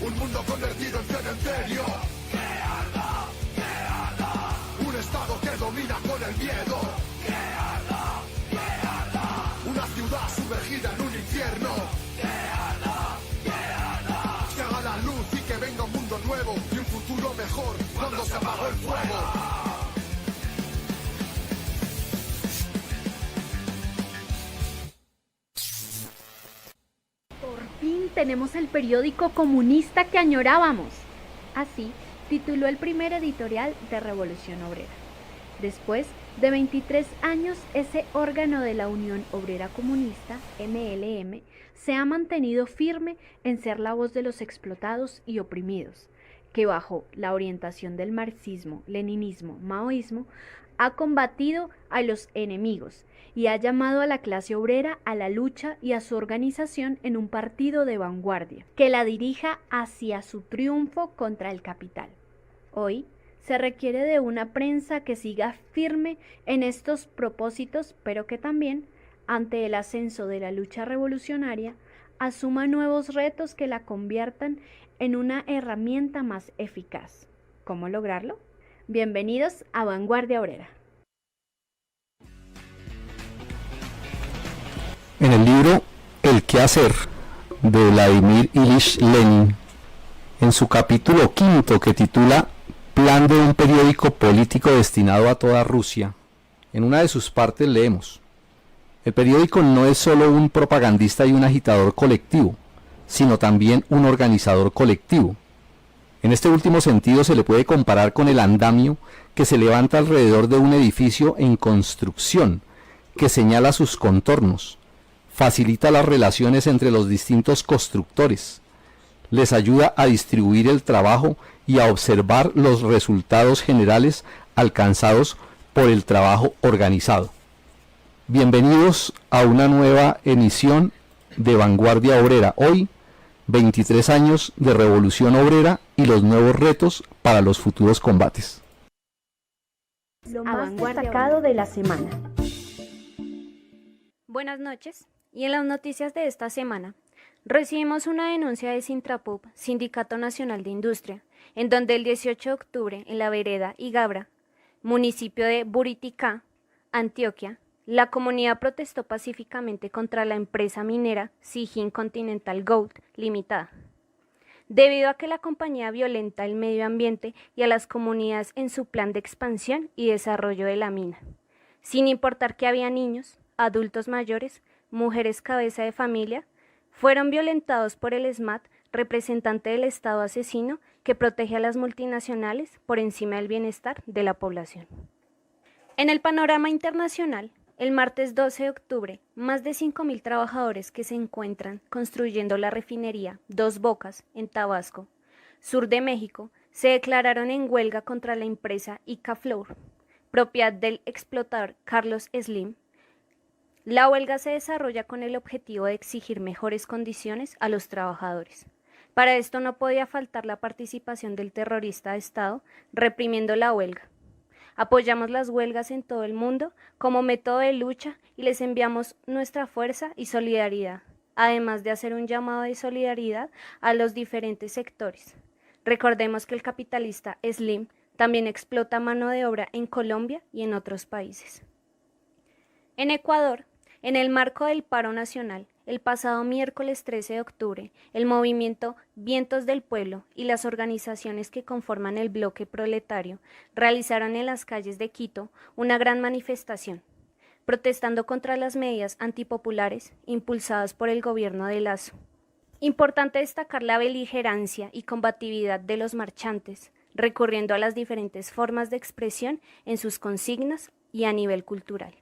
Un mundo convertido en cementerio. Que arda, que arda. Un estado que domina con el miedo. Que arda, que arda. Una ciudad sumergida en un infierno. Que arda, que arda. Que haga la luz y que venga un mundo nuevo y un futuro mejor cuando se apagó el fuego. Tenemos el periódico comunista que añorábamos. Así tituló el primer editorial de Revolución Obrera. Después de 23 años, ese órgano de la Unión Obrera Comunista, MLM, se ha mantenido firme en ser la voz de los explotados y oprimidos, que bajo la orientación del marxismo, leninismo, maoísmo, ha combatido a los enemigos y ha llamado a la clase obrera a la lucha y a su organización en un partido de vanguardia, que la dirija hacia su triunfo contra el capital. Hoy se requiere de una prensa que siga firme en estos propósitos, pero que también, ante el ascenso de la lucha revolucionaria, asuma nuevos retos que la conviertan en una herramienta más eficaz. ¿Cómo lograrlo? Bienvenidos a Vanguardia Obrera. En el libro El quehacer de Vladimir Ilich Lenin, en su capítulo 5 que titula Plan de un periódico político destinado a toda Rusia, en una de sus partes leemos: el periódico no es solo un propagandista y un agitador colectivo, sino también un organizador colectivo. En este último sentido se le puede comparar con el andamio que se levanta alrededor de un edificio en construcción, que señala sus contornos, facilita las relaciones entre los distintos constructores, les ayuda a distribuir el trabajo y a observar los resultados generales alcanzados por el trabajo organizado. Bienvenidos a una nueva emisión de Vanguardia Obrera. Hoy, 23 años de Revolución Obrera y los nuevos retos para los futuros combates. Lo más destacado de la semana. Buenas noches. Y en las noticias de esta semana, recibimos una denuncia de Sintrapub, Sindicato Nacional de Industria, en donde el 18 de octubre, en la vereda Igabra, municipio de Buriticá, Antioquia, la comunidad protestó pacíficamente contra la empresa minera Zijin Continental Gold Limitada, debido a que la compañía violenta el medio ambiente y a las comunidades en su plan de expansión y desarrollo de la mina, sin importar que había niños, adultos mayores, mujeres cabeza de familia, fueron violentados por el SMAT, representante del Estado asesino que protege a las multinacionales por encima del bienestar de la población. En el panorama internacional, el martes 12 de octubre, más de 5.000 trabajadores que se encuentran construyendo la refinería Dos Bocas en Tabasco, sur de México, se declararon en huelga contra la empresa Icaflour, propiedad del explotador Carlos Slim. La huelga se desarrolla con el objetivo de exigir mejores condiciones a los trabajadores. Para esto no podía faltar la participación del terrorista de Estado reprimiendo la huelga. Apoyamos las huelgas en todo el mundo como método de lucha y les enviamos nuestra fuerza y solidaridad, además de hacer un llamado de solidaridad a los diferentes sectores. Recordemos que el capitalista Slim también explota mano de obra en Colombia y en otros países. En Ecuador, en el marco del paro nacional, el pasado miércoles 13 de octubre, el movimiento Vientos del Pueblo y las organizaciones que conforman el bloque proletario realizaron en las calles de Quito una gran manifestación, protestando contra las medidas antipopulares impulsadas por el gobierno de Lazo. Importante destacar la beligerancia y combatividad de los marchantes, recurriendo a las diferentes formas de expresión en sus consignas y a nivel cultural.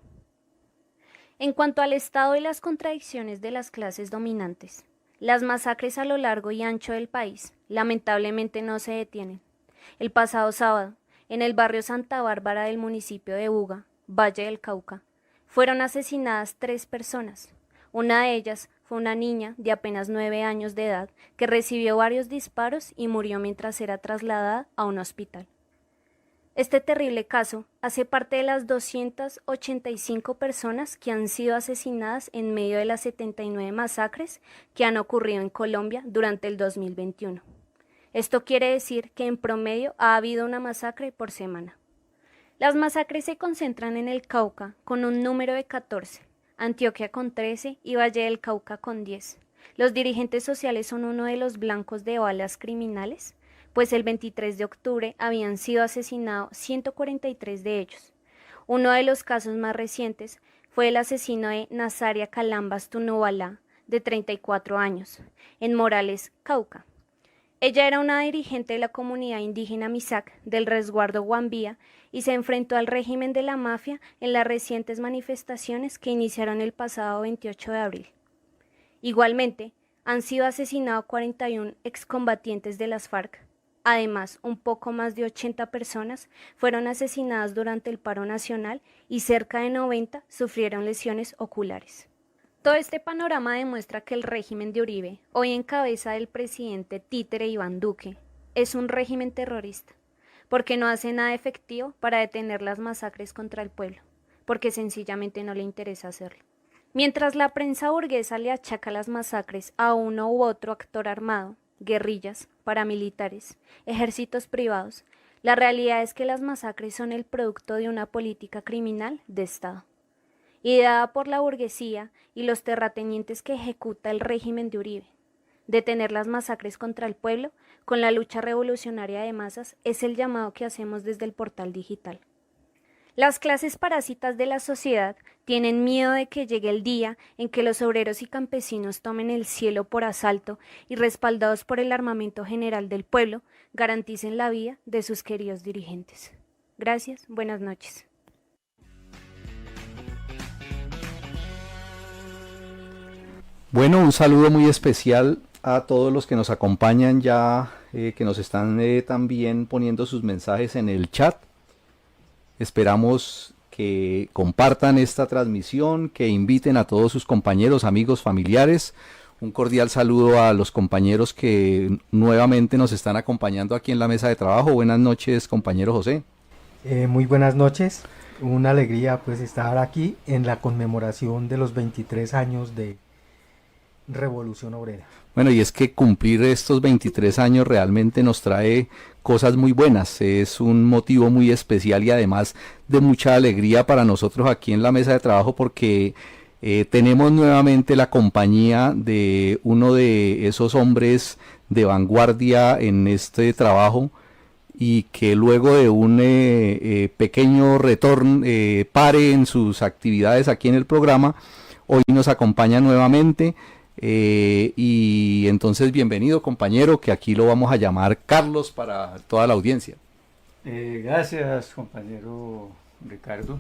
En cuanto al estado y las contradicciones de las clases dominantes, las masacres a lo largo y ancho del país lamentablemente no se detienen. El pasado sábado, en el barrio Santa Bárbara del municipio de Buga, Valle del Cauca, fueron asesinadas 3 personas. Una de ellas fue una niña de apenas 9 años de edad que recibió varios disparos y murió mientras era trasladada a un hospital. Este terrible caso hace parte de las 285 personas que han sido asesinadas en medio de las 79 masacres que han ocurrido en Colombia durante el 2021. Esto quiere decir que en promedio ha habido una masacre por semana. Las masacres se concentran en el Cauca con un número de 14, Antioquia con 13 y Valle del Cauca con 10. Los dirigentes sociales son uno de los blancos de balas criminales, pues el 23 de octubre habían sido asesinados 143 de ellos. Uno de los casos más recientes fue el asesino de Nazaria Calambas Tunobalá, de 34 años, en Morales, Cauca. Ella era una dirigente de la comunidad indígena Misak del resguardo Guambía y se enfrentó al régimen de la mafia en las recientes manifestaciones que iniciaron el pasado 28 de abril. Igualmente, han sido asesinados 41 excombatientes de las FARC. Además, un poco más de 80 personas fueron asesinadas durante el paro nacional y cerca de 90 sufrieron lesiones oculares. Todo este panorama demuestra que el régimen de Uribe, hoy en cabeza del presidente títere Iván Duque, es un régimen terrorista, porque no hace nada efectivo para detener las masacres contra el pueblo, porque sencillamente no le interesa hacerlo. Mientras la prensa burguesa le achaca las masacres a uno u otro actor armado, guerrillas, paramilitares, ejércitos privados, la realidad es que las masacres son el producto de una política criminal de Estado, ideada por la burguesía y los terratenientes que ejecuta el régimen de Uribe. Detener las masacres contra el pueblo con la lucha revolucionaria de masas es el llamado que hacemos desde el portal digital. Las clases parásitas de la sociedad tienen miedo de que llegue el día en que los obreros y campesinos tomen el cielo por asalto y, respaldados por el armamento general del pueblo, garanticen la vida de sus queridos dirigentes. Gracias, buenas noches. Bueno, un saludo muy especial a todos los que nos acompañan ya, que nos están también poniendo sus mensajes en el chat. Esperamos que compartan esta transmisión, que inviten a todos sus compañeros, amigos, familiares. Un cordial saludo a los compañeros que nuevamente nos están acompañando aquí en la mesa de trabajo. Buenas noches, compañero José. Muy buenas noches. Una alegría pues estar aquí en la conmemoración de los 23 años de Revolución Obrera. Bueno, y es que cumplir estos 23 años realmente nos trae cosas muy buenas, es un motivo muy especial y además de mucha alegría para nosotros aquí en la mesa de trabajo porque tenemos nuevamente la compañía de uno de esos hombres de vanguardia en este trabajo y que luego de un pequeño retorno, pare en sus actividades aquí en el programa, hoy nos acompaña nuevamente. Y entonces bienvenido, compañero, que aquí lo vamos a llamar Carlos para toda la audiencia. Gracias, compañero Ricardo.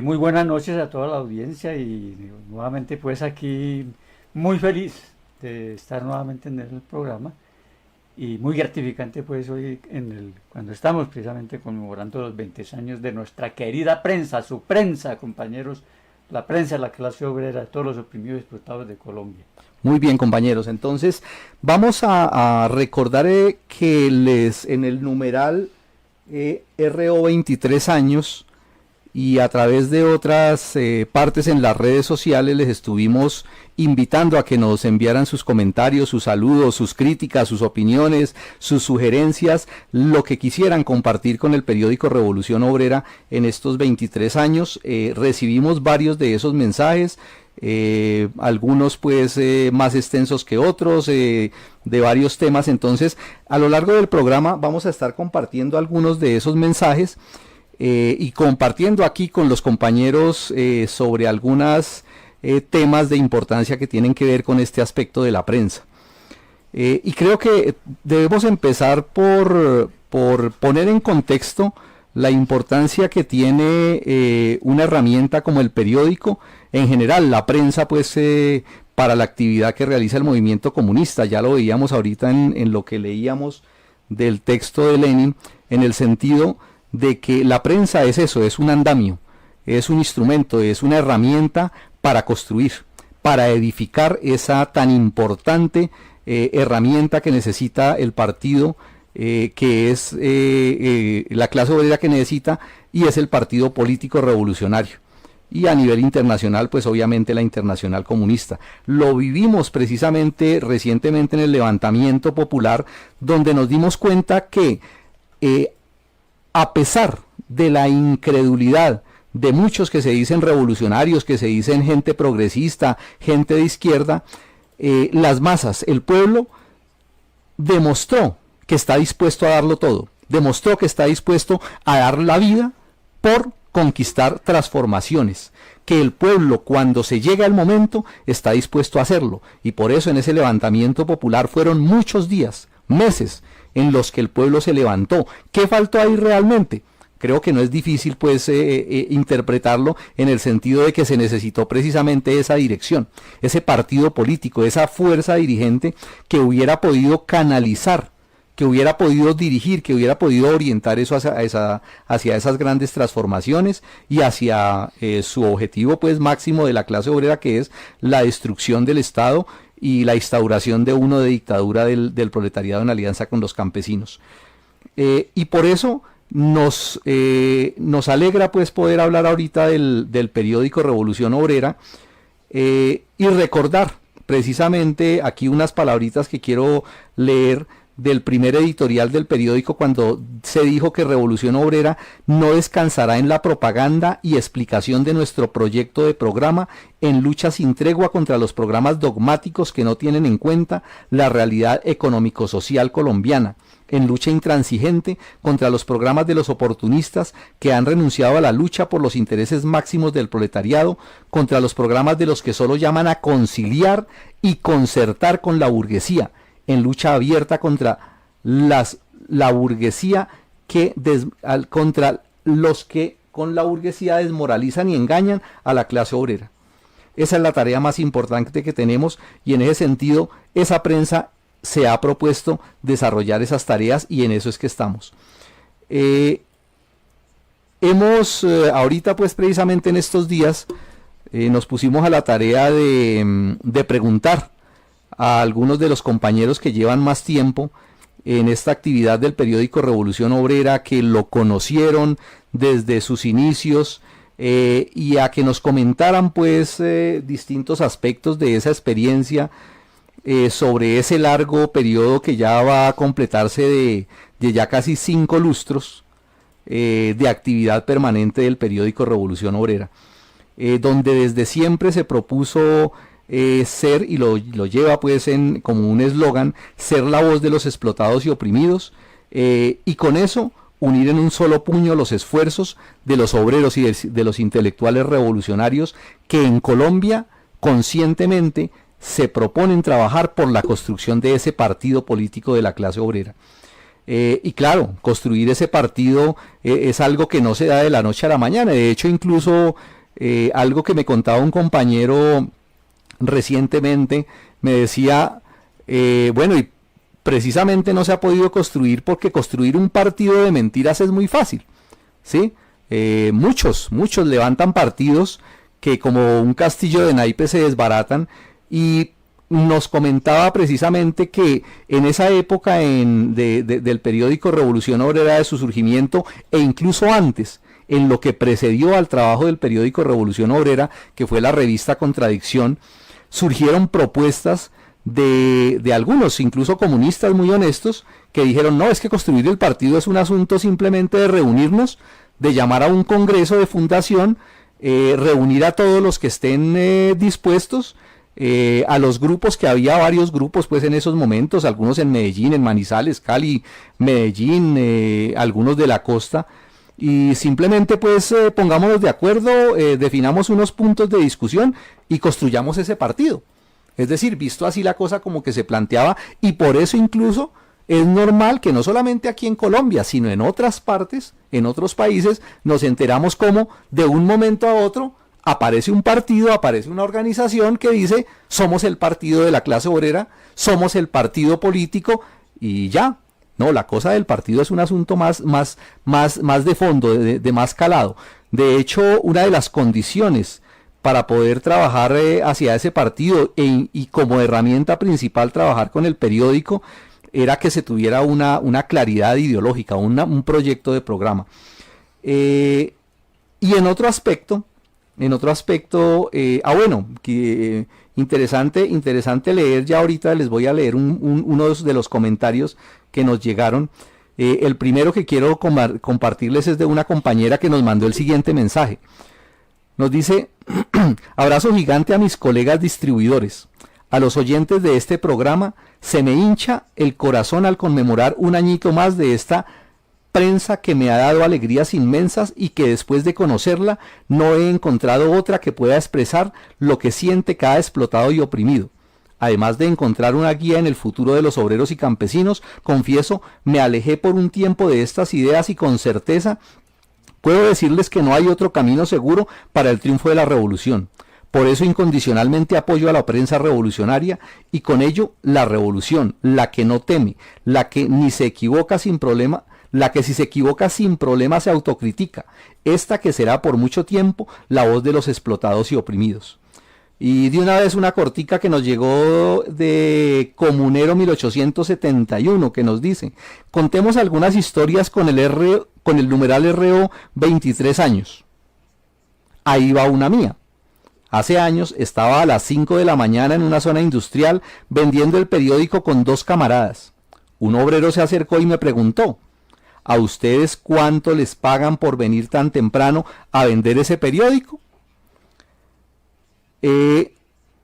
Muy buenas noches a toda la audiencia y nuevamente pues aquí muy feliz de estar nuevamente en el programa y muy gratificante pues hoy cuando estamos precisamente conmemorando los 20 años de nuestra querida prensa, su prensa, compañeros. La prensa, la clase obrera, todos los oprimidos y explotados de Colombia. Muy bien, compañeros, entonces vamos a recordar que en el numeral RO 23 años y a través de otras partes en las redes sociales les estuvimos invitando a que nos enviaran sus comentarios, sus saludos, sus críticas, sus opiniones, sus sugerencias, lo que quisieran compartir con el periódico Revolución Obrera en estos 23 años. Recibimos varios de esos mensajes, algunos pues más extensos que otros, de varios temas. Entonces a lo largo del programa vamos a estar compartiendo algunos de esos mensajes y compartiendo aquí con los compañeros sobre algunos temas de importancia que tienen que ver con este aspecto de la prensa. Y creo que debemos empezar por poner en contexto la importancia que tiene una herramienta como el periódico, en general la prensa pues para la actividad que realiza el movimiento comunista. Ya lo veíamos ahorita en lo que leíamos del texto de Lenin, en el sentido de que la prensa es eso, es un andamio, es un instrumento, es una herramienta para construir, para edificar esa tan importante herramienta que necesita el partido, que es la clase obrera que necesita, y es el partido político revolucionario. y a nivel internacional, pues obviamente la Internacional Comunista. Lo vivimos precisamente recientemente en el levantamiento popular, donde nos dimos cuenta que a pesar de la incredulidad de muchos que se dicen revolucionarios, que se dicen gente progresista, gente de izquierda, las masas, el pueblo, demostró que está dispuesto a darlo todo, demostró que está dispuesto a dar la vida por conquistar transformaciones, que el pueblo, cuando se llega el momento, está dispuesto a hacerlo, y por eso en ese levantamiento popular fueron muchos días, meses, en los que el pueblo se levantó. ¿Qué faltó ahí realmente? Creo que no es difícil pues interpretarlo en el sentido de que se necesitó precisamente esa dirección, ese partido político, esa fuerza dirigente que hubiera podido canalizar, que hubiera podido dirigir, que hubiera podido orientar eso hacia esas grandes transformaciones y hacia su objetivo pues máximo de la clase obrera, que es la destrucción del Estado y la instauración de de dictadura del proletariado en alianza con los campesinos. Y por eso nos alegra pues poder hablar ahorita del periódico Revolución Obrera y recordar precisamente aquí unas palabritas que quiero leer del primer editorial del periódico, cuando se dijo que Revolución Obrera no descansará en la propaganda y explicación de nuestro proyecto de programa en lucha sin tregua contra los programas dogmáticos que no tienen en cuenta la realidad económico-social colombiana, en lucha intransigente contra los programas de los oportunistas que han renunciado a la lucha por los intereses máximos del proletariado, contra los programas de los que solo llaman a conciliar y concertar con la burguesía, en lucha abierta contra la burguesía contra los que con la burguesía desmoralizan y engañan a la clase obrera. Esa es la tarea más importante que tenemos, y en ese sentido esa prensa se ha propuesto desarrollar esas tareas, y en eso es que estamos. Ahorita pues precisamente en estos días nos pusimos a la tarea de preguntar a algunos de los compañeros que llevan más tiempo en esta actividad del periódico Revolución Obrera, que lo conocieron desde sus inicios, y a que nos comentaran pues distintos aspectos de esa experiencia, sobre ese largo periodo que ya va a completarse de ya casi 5 lustros de actividad permanente del periódico Revolución Obrera, donde desde siempre se propuso ser, y lo lleva pues como un eslogan, ser la voz de los explotados y oprimidos, y con eso unir en un solo puño los esfuerzos de los obreros y de los intelectuales revolucionarios que en Colombia conscientemente se proponen trabajar por la construcción de ese partido político de la clase obrera. Y claro, construir ese partido es algo que no se da de la noche a la mañana. De hecho, incluso algo que me contaba un compañero recientemente, me decía, bueno, y precisamente no se ha podido construir porque construir un partido de mentiras es muy fácil, ¿sí? Muchos levantan partidos que como un castillo de naipes se desbaratan, y nos comentaba precisamente que en esa época del periódico Revolución Obrera, de su surgimiento, e incluso antes, en lo que precedió al trabajo del periódico Revolución Obrera, que fue la revista Contradicción, surgieron propuestas de algunos, incluso comunistas muy honestos, que dijeron, no, es que construir el partido es un asunto simplemente de reunirnos, de llamar a un congreso de fundación, reunir a todos los que estén dispuestos, a los grupos, que había varios grupos pues en esos momentos, algunos en Medellín, en Manizales, Cali, Medellín, algunos de la costa, y simplemente pues pongámonos de acuerdo, definamos unos puntos de discusión y construyamos ese partido. Es decir, visto así la cosa como que se planteaba, y por eso incluso es normal que no solamente aquí en Colombia, sino en otras partes, en otros países, nos enteramos como de un momento a otro aparece un partido, aparece una organización que dice, somos el partido de la clase obrera, somos el partido político, y ya. No, la cosa del partido es un asunto más de fondo, de más calado. De hecho, una de las condiciones para poder trabajar hacia ese partido y como herramienta principal trabajar con el periódico era que se tuviera una claridad ideológica, un proyecto de programa. Y en otro aspecto, en otro aspecto, interesante leer, ya ahorita les voy a leer uno de los comentarios que nos llegaron. El primero que quiero compartirles es de una compañera que nos mandó el siguiente mensaje. Nos dice: abrazo gigante a mis colegas distribuidores, a los oyentes de este programa. Se me hincha el corazón al conmemorar un añito más de esta prensa que me ha dado alegrías inmensas y que después de conocerla no he encontrado otra que pueda expresar lo que siente cada explotado y oprimido. Además de encontrar una guía en el futuro de los obreros y campesinos, confieso, me alejé por un tiempo de estas ideas y con certeza puedo decirles que no hay otro camino seguro para el triunfo de la revolución. Por eso incondicionalmente apoyo a la prensa revolucionaria y con ello la revolución, la que no teme, la que ni se equivoca sin problema, la que si se equivoca sin problema se autocritica, esta que será por mucho tiempo la voz de los explotados y oprimidos. Y de una vez una cortica que nos llegó de Comunero 1871 que nos dice: contemos algunas historias con el numeral RO 23 años. Ahí va una mía. Hace años estaba a las 5 de la mañana en una zona industrial vendiendo el periódico con dos camaradas. Un obrero se acercó y me preguntó: ¿a ustedes cuánto les pagan por venir tan temprano a vender ese periódico?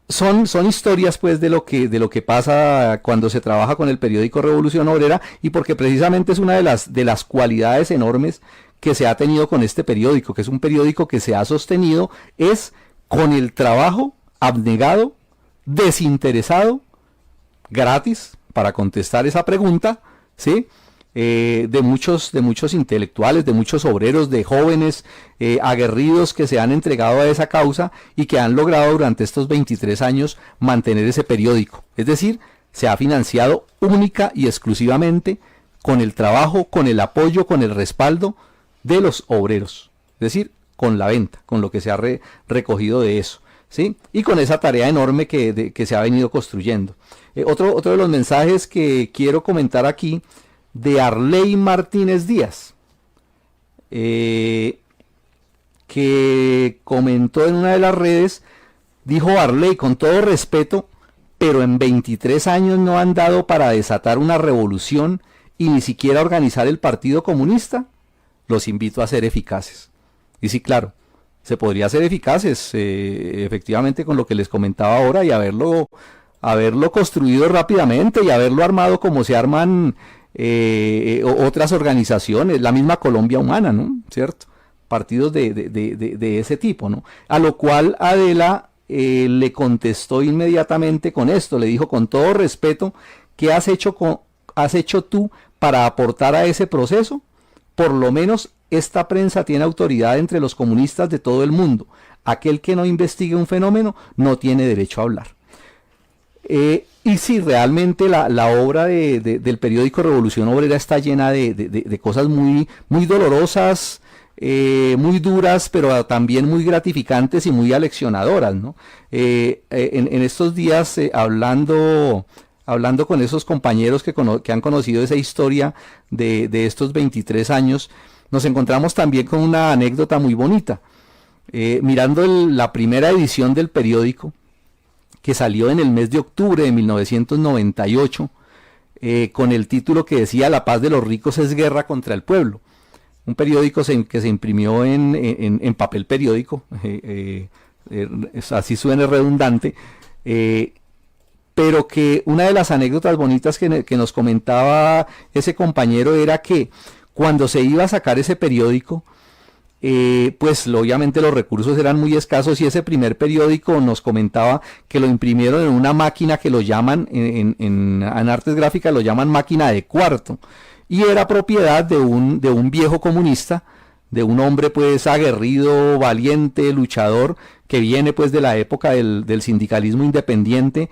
Son historias pues de lo que pasa cuando se trabaja con el periódico Revolución Obrera, y porque precisamente es una de las cualidades enormes que se ha tenido con este periódico, que es un periódico que se ha sostenido es con el trabajo abnegado, desinteresado, gratis, para contestar esa pregunta, ¿sí? De muchos intelectuales, de muchos obreros, de jóvenes aguerridos que se han entregado a esa causa y que han logrado durante estos 23 años mantener ese periódico. Es decir, se ha financiado única y exclusivamente con el trabajo, con el apoyo, con el respaldo de los obreros. Es decir, con la venta, con lo que se ha recogido de eso, ¿sí? Y con esa tarea enorme que se ha venido construyendo. Otro de los mensajes que quiero comentar aquí, de Arley Martínez Díaz, que comentó en una de las redes, dijo Arley: con todo respeto, pero en 23 años no han dado para desatar una revolución y ni siquiera organizar el Partido Comunista. Los invito a ser eficaces. Y sí, claro, se podría ser eficaces, efectivamente, con lo que les comentaba ahora, y haberlo construido rápidamente y haberlo armado como se arman otras organizaciones, la misma Colombia Humana, ¿no? ¿Cierto? Partidos de ese tipo, ¿no? A lo cual Adela le contestó inmediatamente con esto, le dijo: con todo respeto, ¿qué has hecho tú para aportar a ese proceso? Por lo menos esta prensa tiene autoridad entre los comunistas de todo el mundo. Aquel que no investigue un fenómeno no tiene derecho a hablar. Y sí, realmente la obra del periódico Revolución Obrera está llena de cosas muy dolorosas, muy duras, pero también muy gratificantes y muy aleccionadoras, ¿no? En estos días, hablando con esos compañeros que han conocido esa historia de estos 23 años, nos encontramos también con una anécdota muy bonita. Mirando la primera edición del periódico, que salió en el mes de octubre de 1998, con el título que decía: La paz de los ricos es guerra contra el pueblo. Un periódico que se imprimió en papel periódico, así suena redundante, pero que una de las anécdotas bonitas que nos comentaba ese compañero era que cuando se iba a sacar ese periódico, pues obviamente los recursos eran muy escasos, y ese primer periódico nos comentaba que lo imprimieron en una máquina que lo llaman, en artes gráficas lo llaman máquina de cuarto, y era propiedad de un viejo comunista, de un hombre pues aguerrido, valiente, luchador, que viene pues de la época del sindicalismo independiente,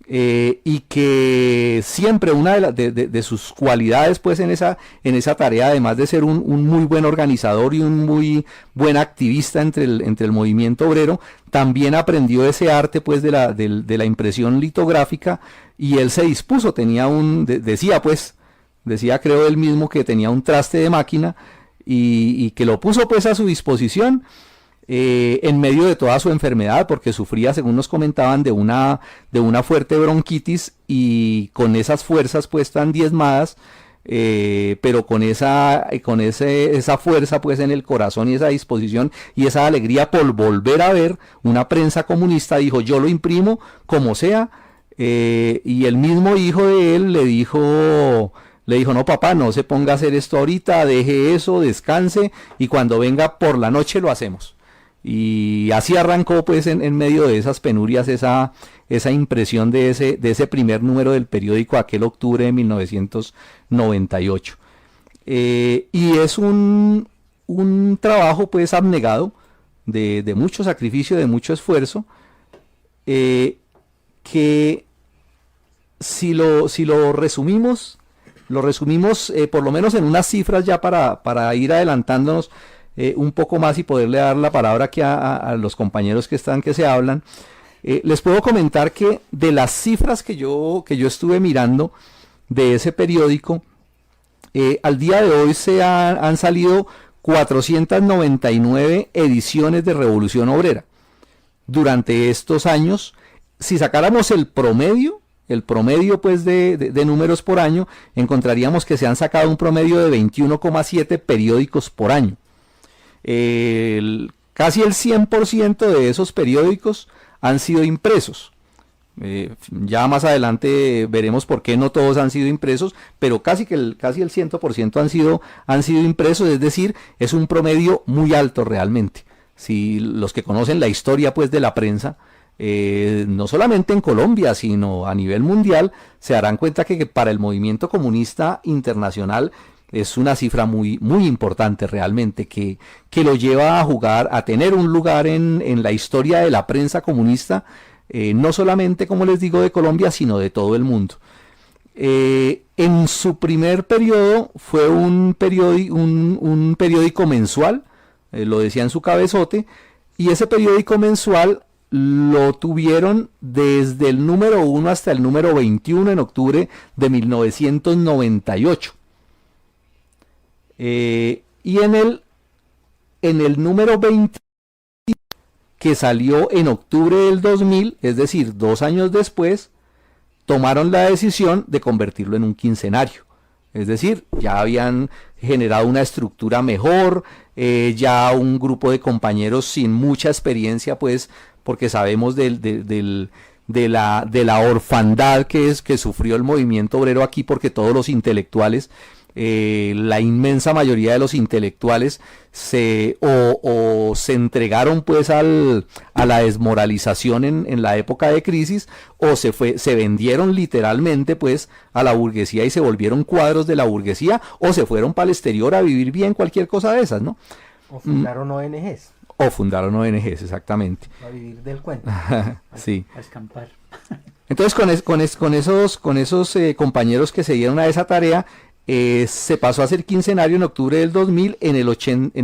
y que siempre una de sus cualidades pues en esa tarea, además de ser un muy buen organizador y un muy buen activista entre el movimiento obrero, también aprendió ese arte pues de la impresión litográfica, y él se dispuso, decía creo él mismo que tenía un traste de máquina, y que lo puso pues a su disposición, en medio de toda su enfermedad, porque sufría, según nos comentaban, de una fuerte bronquitis, y con esas fuerzas pues tan diezmadas, pero con esa fuerza pues en el corazón y esa disposición y esa alegría por volver a ver una prensa comunista, dijo: yo lo imprimo como sea. Y el mismo hijo de él le dijo: no, papá, no se ponga a hacer esto ahorita, deje eso, descanse, y cuando venga por la noche lo hacemos. Y así arrancó pues en medio de esas penurias esa impresión de ese primer número del periódico, aquel octubre de 1998. Y es un trabajo pues abnegado, de mucho sacrificio, de mucho esfuerzo, que si lo resumimos, por lo menos en unas cifras ya para ir adelantándonos un poco más y poderle dar la palabra aquí a los compañeros que se hablan. Les puedo comentar que de las cifras que yo estuve mirando de ese periódico, al día de hoy han salido 499 ediciones de Revolución Obrera. Durante estos años, si sacáramos el promedio pues de números por año, encontraríamos que se han sacado un promedio de 21,7 periódicos por año. Casi el 100% de esos periódicos han sido impresos. Ya más adelante veremos por qué no todos han sido impresos, pero casi el 100% han sido impresos, es decir, es un promedio muy alto realmente. Si los que conocen la historia pues de la prensa, no solamente en Colombia, sino a nivel mundial, se darán cuenta que para el movimiento comunista internacional es una cifra muy, muy importante realmente, que lo lleva a tener un lugar en la historia de la prensa comunista, no solamente, como les digo, de Colombia, sino de todo el mundo. En su primer periodo fue un periódico mensual, lo decía en su cabezote, y ese periódico mensual lo tuvieron desde el número 1 hasta el número 21 en octubre de 1998. Y en el número 20, que salió en octubre del 2000, es decir, 2 años después, tomaron la decisión de convertirlo en un quincenario. Es decir, ya habían generado una estructura mejor, ya un grupo de compañeros sin mucha experiencia, pues, porque sabemos de la orfandad que sufrió el movimiento obrero aquí, porque todos los intelectuales, la inmensa mayoría de los intelectuales se entregaron pues a la desmoralización en la época de crisis, o se vendieron literalmente pues a la burguesía y se volvieron cuadros de la burguesía, o se fueron para el exterior a vivir bien, cualquier cosa de esas, ¿no? O fundaron ONGs. O fundaron ONGs, exactamente. A vivir del cuento. Sí. A escampar. Entonces con esos compañeros que se dieron a esa tarea, se pasó a ser quincenario en octubre del 2000, en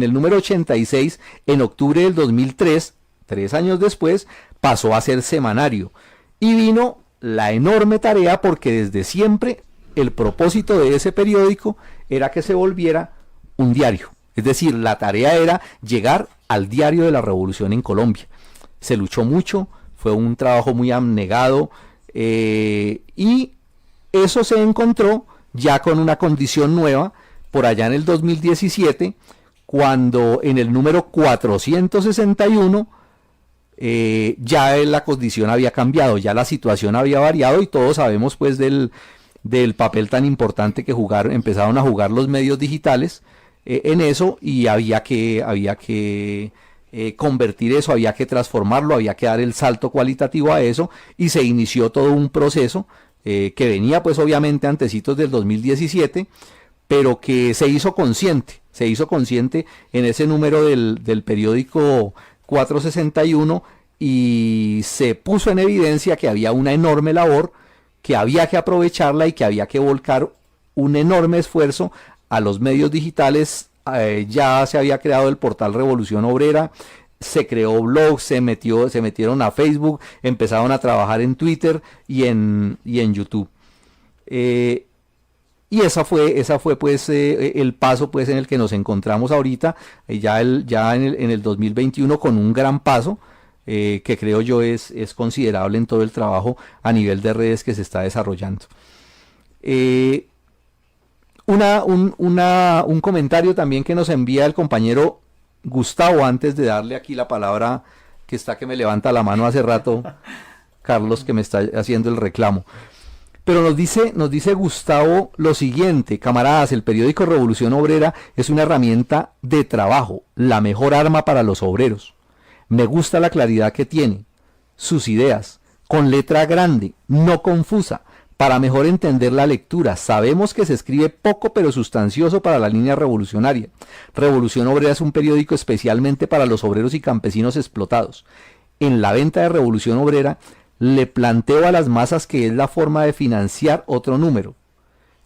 el número 86, en octubre del 2003, 3 años después, pasó a ser semanario. Y vino la enorme tarea, porque desde siempre el propósito de ese periódico era que se volviera un diario. Es decir, la tarea era llegar al diario de la revolución en Colombia. Se luchó mucho, fue un trabajo muy abnegado, y eso se encontró ya con una condición nueva por allá en el 2017, cuando en el número 461 ya la condición había cambiado, ya la situación había variado, y todos sabemos pues del papel tan importante que empezaron a jugar los medios digitales en eso, y había que convertir eso, había que transformarlo, había que dar el salto cualitativo a eso, y se inició todo un proceso que venía pues obviamente antecitos del 2017, pero que se hizo consciente en ese número del periódico 461, y se puso en evidencia que había una enorme labor, que había que aprovecharla y que había que volcar un enorme esfuerzo a los medios digitales. Ya se había creado el portal Revolución Obrera, se creó blogs, se metieron a Facebook, empezaron a trabajar en Twitter y en YouTube. Y Y esa fue pues el paso pues en el que nos encontramos ahorita, ya en el 2021 con un gran paso que creo yo es considerable en todo el trabajo a nivel de redes que se está desarrollando. Un comentario también que nos envía el compañero Gustavo, antes de darle aquí la palabra, que me levanta la mano hace rato, Carlos, que me está haciendo el reclamo. Pero nos dice Gustavo lo siguiente: camaradas, el periódico Revolución Obrera es una herramienta de trabajo, la mejor arma para los obreros. Me gusta la claridad que tiene, sus ideas, con letra grande, no confusa, para mejor entender la lectura. Sabemos que se escribe poco pero sustancioso para la línea revolucionaria. Revolución Obrera es un periódico especialmente para los obreros y campesinos explotados. En la venta de Revolución Obrera le planteo a las masas que es la forma de financiar otro número.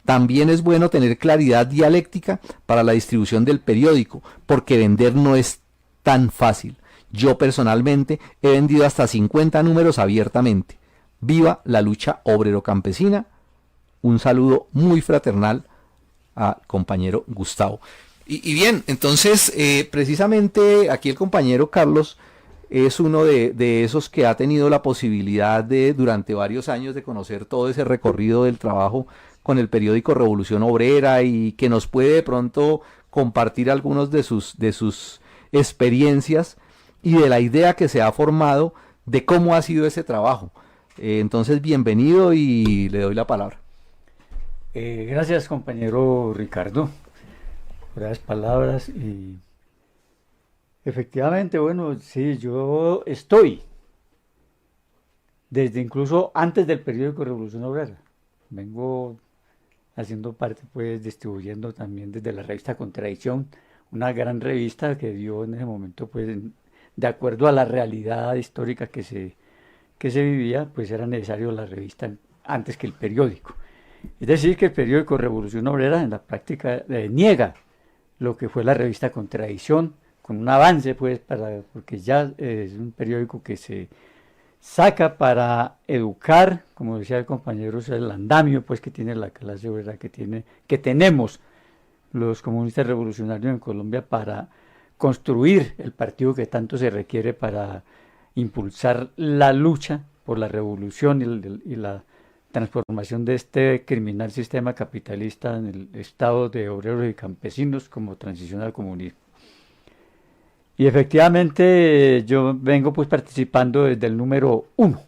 También es bueno tener claridad dialéctica para la distribución del periódico, porque vender no es tan fácil. Yo personalmente he vendido hasta 50 números abiertamente. Viva la lucha obrero-campesina. Un saludo muy fraternal a compañero Gustavo. Y bien, entonces precisamente aquí el compañero Carlos es uno de esos que ha tenido la posibilidad de, durante varios años, de conocer todo ese recorrido del trabajo con el periódico Revolución Obrera, y que nos puede de pronto compartir algunos de sus experiencias y de la idea que se ha formado de cómo ha sido ese trabajo. Entonces, bienvenido y le doy la palabra. Gracias, compañero Ricardo, por las palabras. Y efectivamente, bueno, sí, yo estoy desde incluso antes del periódico Revolución Obrera. Vengo haciendo parte, pues, distribuyendo también desde la revista Contradicción, una gran revista que dio en ese momento, pues, de acuerdo a la realidad histórica que se vivía, pues era necesario la revista antes que el periódico. Es decir, que el periódico Revolución Obrera en la práctica niega lo que fue la revista Contradicción, con un avance, pues, porque ya es un periódico que se saca para educar, como decía el compañero, es el andamio, pues, que tiene la clase obrera, que tenemos los comunistas revolucionarios en Colombia, para construir el partido que tanto se requiere para impulsar la lucha por la revolución y la transformación de este criminal sistema capitalista en el estado de obreros y campesinos como transición al comunismo. Y efectivamente yo vengo, pues, participando desde el número 1,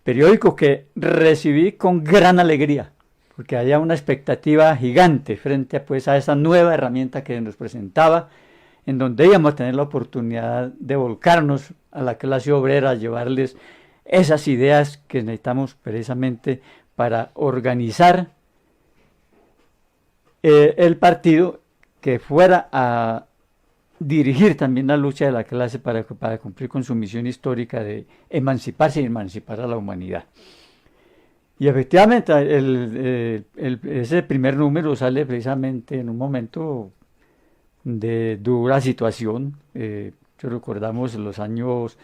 periódico que recibí con gran alegría, porque había una expectativa gigante frente pues, a esa nueva herramienta que nos presentaba, en donde íbamos a tener la oportunidad de volcarnos a la clase obrera, a llevarles esas ideas que necesitamos precisamente para organizar el partido que fuera a dirigir también la lucha de la clase para cumplir con su misión histórica de emanciparse y emancipar a la humanidad. Y efectivamente ese primer número sale precisamente en un momento de dura situación. Recordamos los años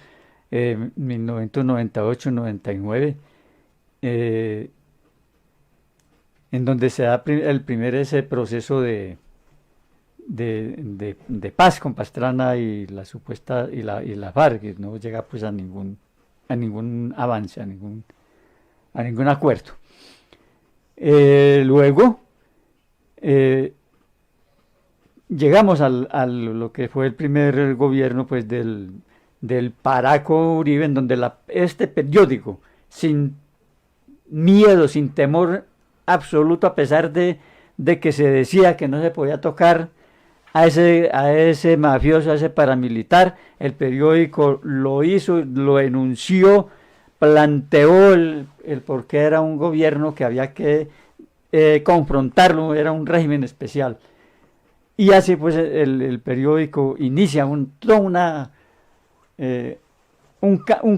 1998-99, en donde se da el primer ese proceso de paz con Pastrana y la supuesta y la FARC, que no llega pues a ningún avance, a ningún acuerdo. Luego llegamos a lo que fue el primer gobierno, pues, del Paraco Uribe, en donde este periódico, sin miedo, sin temor absoluto, a pesar de que se decía que no se podía tocar a ese mafioso, a ese paramilitar, el periódico lo hizo, lo enunció, planteó el por qué era un gobierno que había que confrontarlo, era un régimen especial. Y así pues el periódico inicia un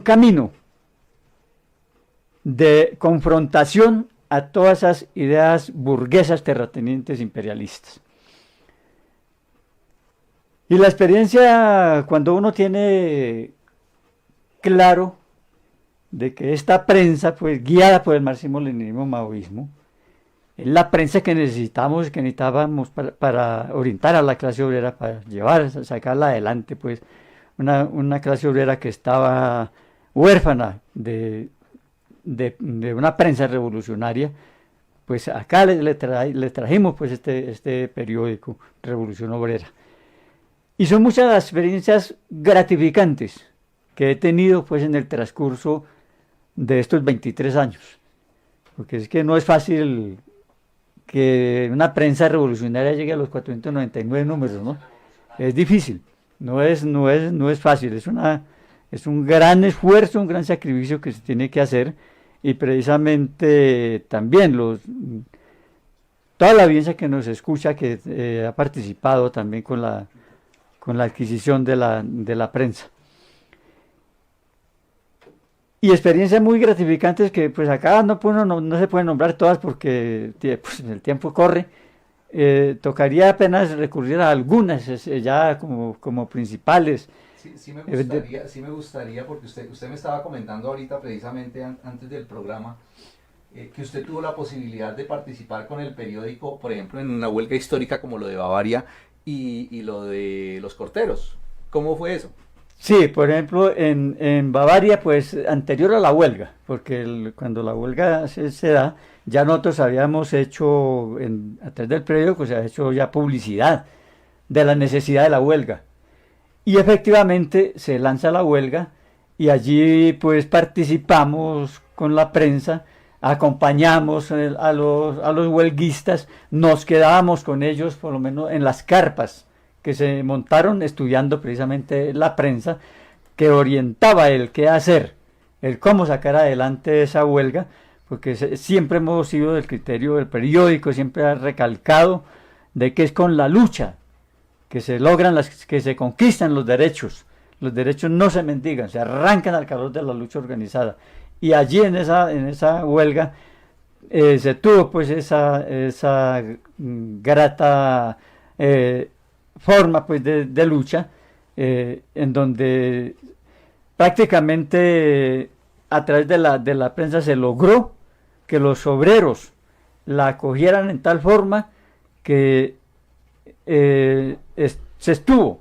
camino de confrontación a todas esas ideas burguesas, terratenientes, imperialistas. Y la experiencia, cuando uno tiene claro de que esta prensa, pues, guiada por el marxismo-leninismo, maoísmo, es la prensa que necesitábamos para orientar a la clase obrera, para sacarla adelante, pues una clase obrera que estaba huérfana de una prensa revolucionaria. Pues acá le trajimos pues este periódico, Revolución Obrera. Y son muchas las experiencias gratificantes que he tenido pues en el transcurso de estos 23 años. Porque es que no es fácil que una prensa revolucionaria llegue a los 499 números, ¿no? Es difícil, no es fácil, es un gran esfuerzo, un gran sacrificio que se tiene que hacer. Y precisamente también toda la audiencia que nos escucha, que ha participado también con la adquisición de la prensa. Y experiencias muy gratificantes que pues acá no se pueden nombrar todas porque pues, el tiempo corre. Tocaría apenas recurrir a algunas ya como principales. Sí me gustaría, porque usted me estaba comentando ahorita precisamente antes del programa, que usted tuvo la posibilidad de participar con el periódico, por ejemplo, en una huelga histórica como lo de Bavaria y lo de los corteros. ¿Cómo fue eso? Sí, por ejemplo, en Bavaria, pues anterior a la huelga, porque cuando la huelga se da, ya nosotros habíamos hecho, a través del periódico, se ha hecho ya publicidad de la necesidad de la huelga. Y efectivamente se lanza la huelga y allí pues participamos con la prensa, acompañamos a los huelguistas, nos quedábamos con ellos por lo menos en las carpas que se montaron estudiando precisamente la prensa que orientaba el qué hacer, el cómo sacar adelante esa huelga, porque siempre hemos sido del criterio del periódico, siempre ha recalcado de que es con la lucha que se logran, que se conquistan los derechos no se mendigan, se arrancan al calor de la lucha organizada. Y allí en esa huelga se tuvo pues esa grata forma pues de lucha, en donde prácticamente a través de la prensa se logró que los obreros la acogieran en tal forma que se estuvo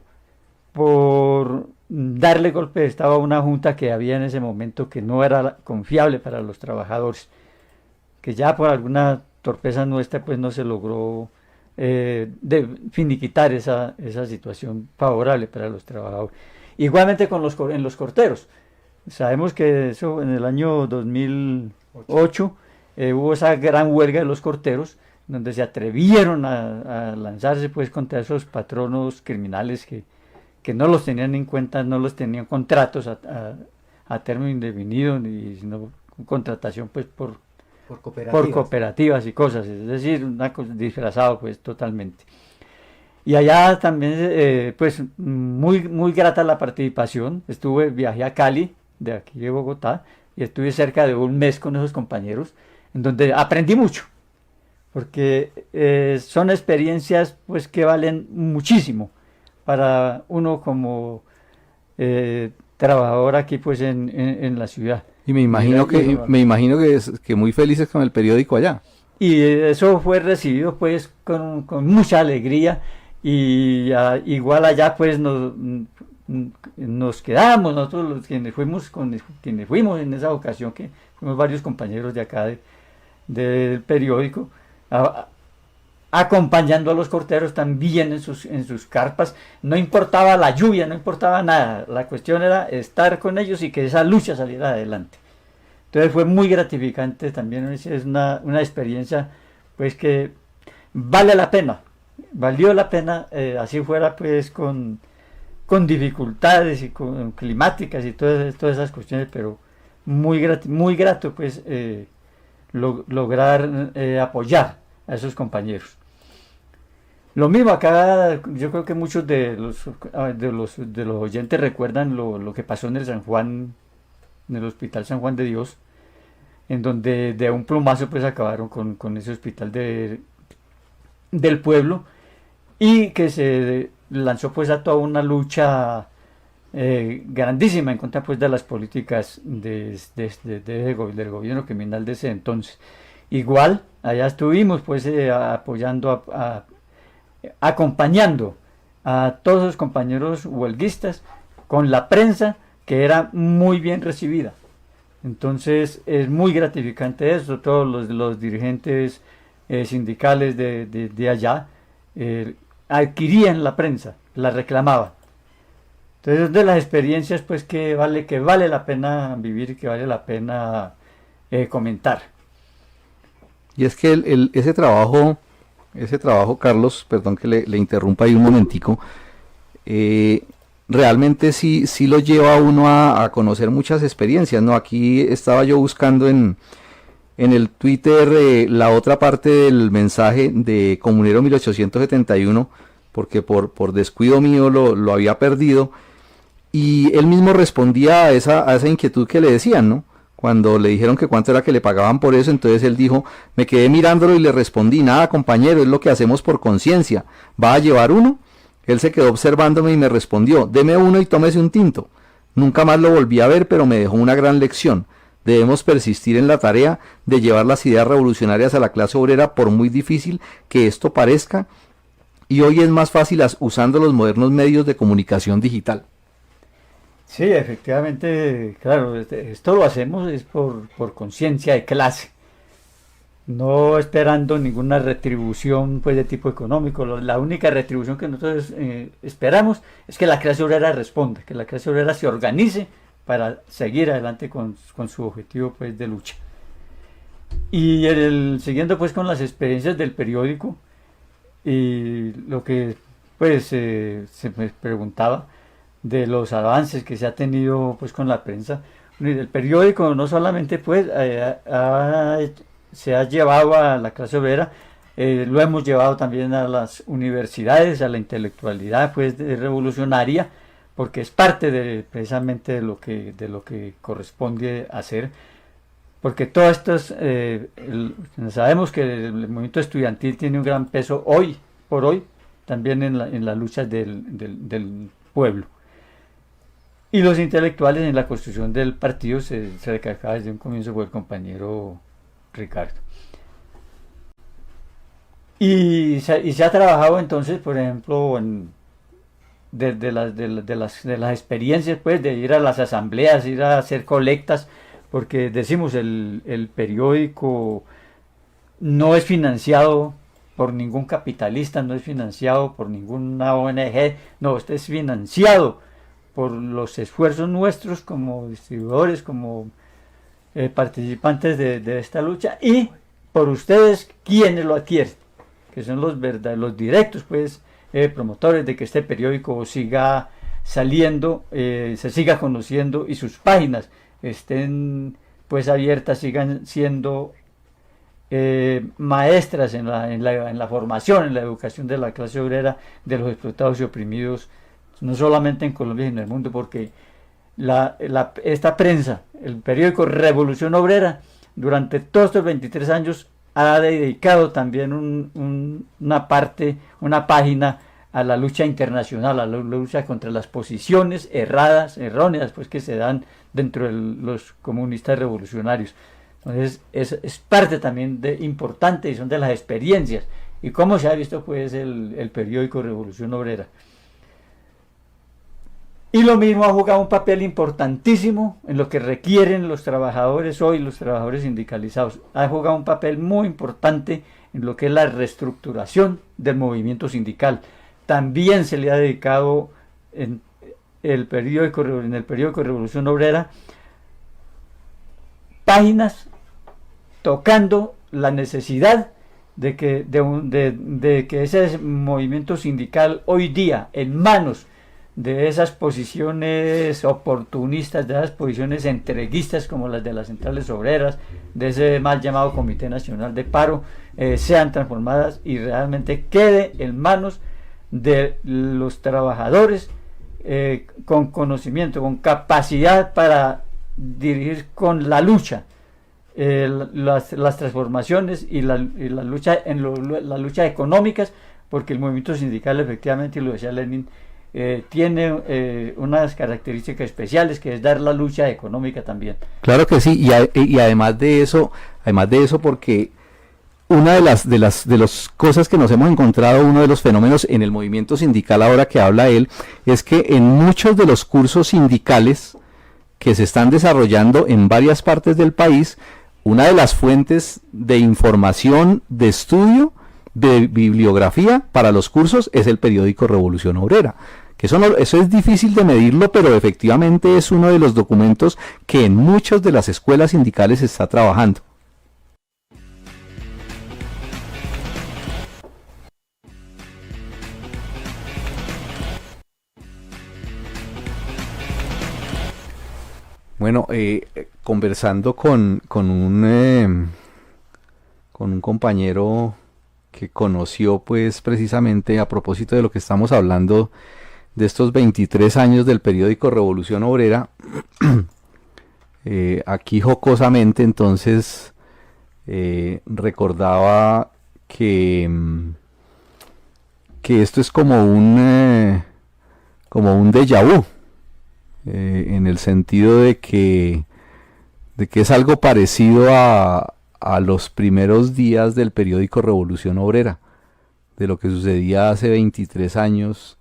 por darle golpe de estado a una junta que había en ese momento que no era confiable para los trabajadores, que ya por alguna torpeza nuestra pues no se logró finiquitar esa situación favorable para los trabajadores. Igualmente en los corteros. Sabemos que eso en el año 2008 hubo esa gran huelga de los corteros, donde se atrevieron a lanzarse pues contra esos patronos criminales que no los tenían en cuenta, no los tenían contratos a término indefinido, sino contratación pues por cooperativas y cosas, es decir, una cosa disfrazado pues totalmente. Y allá también pues muy grata la participación, viajé a Cali, de aquí de Bogotá, y estuve cerca de un mes con esos compañeros, en donde aprendí mucho, porque son experiencias pues que valen muchísimo para uno como trabajador aquí pues en la ciudad. Y me imagino que muy felices con el periódico allá. Y eso fue recibido pues con mucha alegría, y igual allá pues nos quedamos nosotros los quienes fuimos en esa ocasión, que fuimos varios compañeros de acá del periódico, acompañando a los corteros también en sus carpas. No importaba la lluvia, no importaba nada, la cuestión era estar con ellos y que esa lucha saliera adelante. Entonces fue muy gratificante también, es una experiencia pues que valió la pena, así fuera pues con dificultades y con climáticas y todas esas cuestiones, pero muy grato pues lograr apoyar a esos compañeros. Lo mismo acá, yo creo que muchos de los oyentes recuerdan lo que pasó en el en el Hospital San Juan de Dios, en donde de un plumazo pues acabaron con ese hospital del pueblo, y que se lanzó pues a toda una lucha grandísima en contra pues de las políticas del gobierno criminal de ese entonces. igual, allá estuvimos pues apoyando, acompañando a todos los compañeros huelguistas con la prensa, que era muy bien recibida. Entonces es muy gratificante eso. Todos los dirigentes sindicales de allá adquirían la prensa, la reclamaban. Entonces es de las experiencias pues que vale la pena vivir, que vale la pena comentar. Y es que ese trabajo, Carlos, perdón que le interrumpa ahí un momentico, realmente sí lo lleva a uno a conocer muchas experiencias, ¿no? Aquí estaba yo buscando en el Twitter la otra parte del mensaje de Comunero 1871, porque por descuido mío lo había perdido, y él mismo respondía a esa inquietud que le decían, ¿no? Cuando le dijeron que cuánto era que le pagaban por eso, entonces él dijo, me quedé mirándolo y le respondí, nada compañero, es lo que hacemos por conciencia, ¿va a llevar uno? Él se quedó observándome y me respondió, deme uno y tómese un tinto. Nunca más lo volví a ver, pero me dejó una gran lección. Debemos persistir en la tarea de llevar las ideas revolucionarias a la clase obrera, por muy difícil que esto parezca, y hoy es más fácil usando los modernos medios de comunicación digital. Sí, efectivamente, claro, esto lo hacemos es por conciencia de clase, no esperando ninguna retribución pues de tipo económico. La única retribución que nosotros esperamos es que la clase obrera responda, que la clase obrera se organice para seguir adelante con su objetivo pues de lucha. Y siguiendo pues con las experiencias del periódico, y lo que pues se me preguntaba de los avances que se ha tenido pues con la prensa. El periódico no solamente pues se ha llevado a la clase obrera, lo hemos llevado también a las universidades, a la intelectualidad pues revolucionaria, porque es parte precisamente de lo que corresponde hacer, porque todos estos sabemos que el movimiento estudiantil tiene un gran peso hoy por hoy también en la lucha del pueblo. Y los intelectuales en la construcción del partido se recalcaba desde un comienzo por el compañero Ricardo. Y se ha trabajado entonces, por ejemplo, de las experiencias pues, de ir a las asambleas, ir a hacer colectas, porque decimos el periódico no es financiado por ningún capitalista, no es financiado por ninguna ONG, no, este es financiado por los esfuerzos nuestros como distribuidores, como participantes de esta lucha, y por ustedes quienes lo adquieren, que son los directos pues promotores de que este periódico siga saliendo, se siga conociendo y sus páginas estén pues abiertas, sigan siendo maestras en la formación, en la educación de la clase obrera, de los explotados y oprimidos, no solamente en Colombia sino en el mundo, porque esta prensa, el periódico Revolución Obrera, durante todos estos 23 años ha dedicado también una página a la lucha internacional, a la lucha contra las posiciones erróneas pues, que se dan dentro de los comunistas revolucionarios. Entonces es parte también importante, y son de las experiencias y cómo se ha visto pues el periódico Revolución Obrera. Y lo mismo ha jugado un papel importantísimo en lo que requieren los trabajadores hoy, los trabajadores sindicalizados. Ha jugado un papel muy importante en lo que es la reestructuración del movimiento sindical. También se le ha dedicado en el periódico Revolución Obrera páginas tocando la necesidad de que ese movimiento sindical hoy día, en manos de esas posiciones oportunistas, de esas posiciones entreguistas como las de las centrales obreras, de ese mal llamado Comité Nacional de Paro, sean transformadas y realmente quede en manos de los trabajadores con conocimiento, con capacidad para dirigir con la lucha las transformaciones y la lucha la lucha económicas, porque el movimiento sindical efectivamente, y lo decía Lenin, tiene unas características especiales, que es dar la lucha económica también. Claro que sí, y además de eso porque una de las cosas que nos hemos encontrado, uno de los fenómenos en el movimiento sindical ahora que habla él, es que en muchos de los cursos sindicales que se están desarrollando en varias partes del país, una de las fuentes de información, de estudio, de bibliografía para los cursos es el periódico Revolución Obrera. Que eso es difícil de medirlo, pero efectivamente es uno de los documentos que en muchas de las escuelas sindicales se está trabajando. Bueno, conversando con un compañero que conoció pues precisamente a propósito de lo que estamos hablando de estos 23 años del periódico Revolución Obrera, aquí jocosamente entonces recordaba que esto es como un déjà vu, en el sentido de que es algo parecido a los primeros días del periódico Revolución Obrera, de lo que sucedía hace 23 años.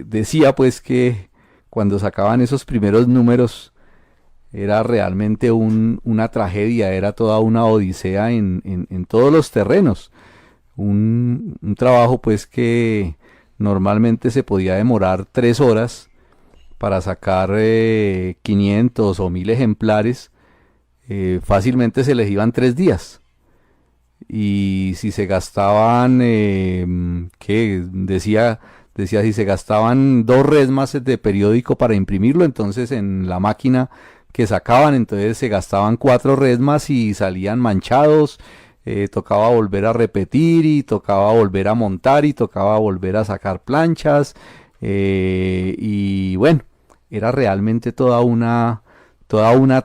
Decía pues que cuando sacaban esos primeros números era realmente una tragedia, era toda una odisea en todos los terrenos, un trabajo pues que normalmente se podía demorar 3 horas para sacar 500 o 1000 ejemplares, fácilmente se les iban 3 días. Y si se gastaban, ¿qué? Decía, si se gastaban 2 resmas de periódico para imprimirlo, entonces en la máquina que sacaban, entonces se gastaban 4 resmas y salían manchados. Tocaba volver a repetir y tocaba volver a montar y tocaba volver a sacar planchas, y bueno, era realmente toda una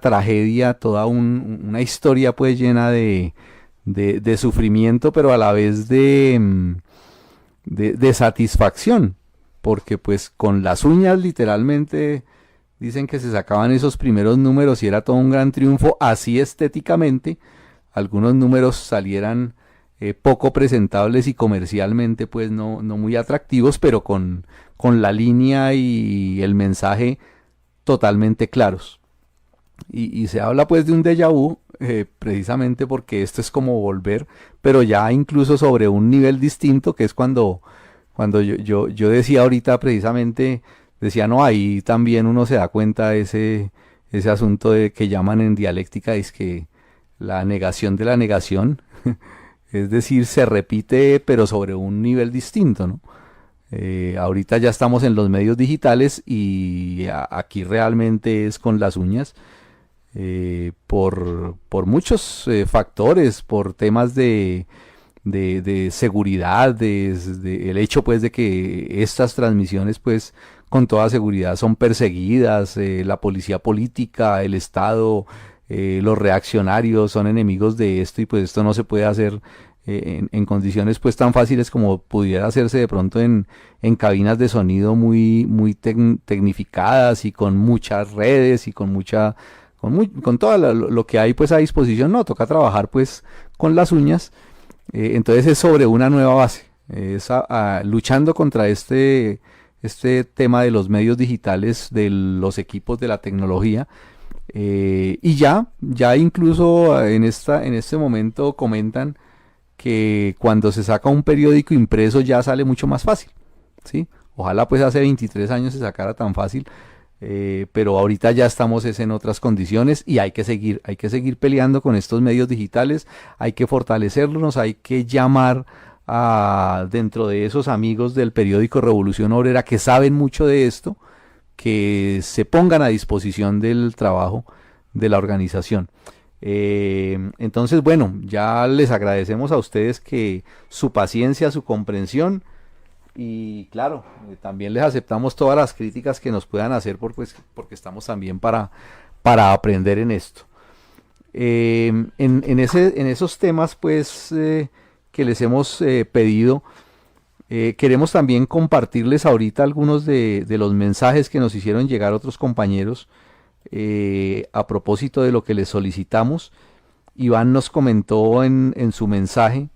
tragedia, toda una historia pues llena de sufrimiento, pero a la vez de satisfacción, porque pues con las uñas literalmente dicen que se sacaban esos primeros números y era todo un gran triunfo, así estéticamente algunos números salieran poco presentables y comercialmente pues no muy atractivos, pero con la línea y el mensaje totalmente claros. Y se habla pues de un déjà vu, precisamente porque esto es como volver, pero ya incluso sobre un nivel distinto, que es cuando yo decía ahorita precisamente, decía no, ahí también uno se da cuenta de ese asunto de que llaman en dialéctica, es que la negación de la negación, es decir, se repite pero sobre un nivel distinto, ¿no? Ahorita ya estamos en los medios digitales y aquí realmente es con las uñas, por muchos factores, por temas de seguridad, el hecho pues de que estas transmisiones pues con toda seguridad son perseguidas, la policía política, el Estado, los reaccionarios son enemigos de esto y pues esto no se puede hacer en condiciones pues tan fáciles como pudiera hacerse de pronto en cabinas de sonido muy tecnificadas y con muchas redes y con todo lo que hay pues a disposición. No, toca trabajar pues con las uñas, entonces es sobre una nueva base, es luchando contra este tema de los medios digitales, de los equipos de la tecnología. Y ya incluso en este momento comentan que cuando se saca un periódico impreso ya sale mucho más fácil, ¿sí? Ojalá pues hace 23 años se sacara tan fácil, pero ahorita ya estamos en otras condiciones y hay que seguir peleando con estos medios digitales, hay que fortalecerlos, hay que llamar dentro de esos amigos del periódico Revolución Obrera que saben mucho de esto, que se pongan a disposición del trabajo de la organización. Entonces, bueno, ya les agradecemos a ustedes que su paciencia, su comprensión, y claro, también les aceptamos todas las críticas que nos puedan hacer porque estamos también para aprender en esto. En esos temas pues que les hemos pedido, queremos también compartirles ahorita algunos de los mensajes que nos hicieron llegar otros compañeros a propósito de lo que les solicitamos. Iván nos comentó en su mensaje,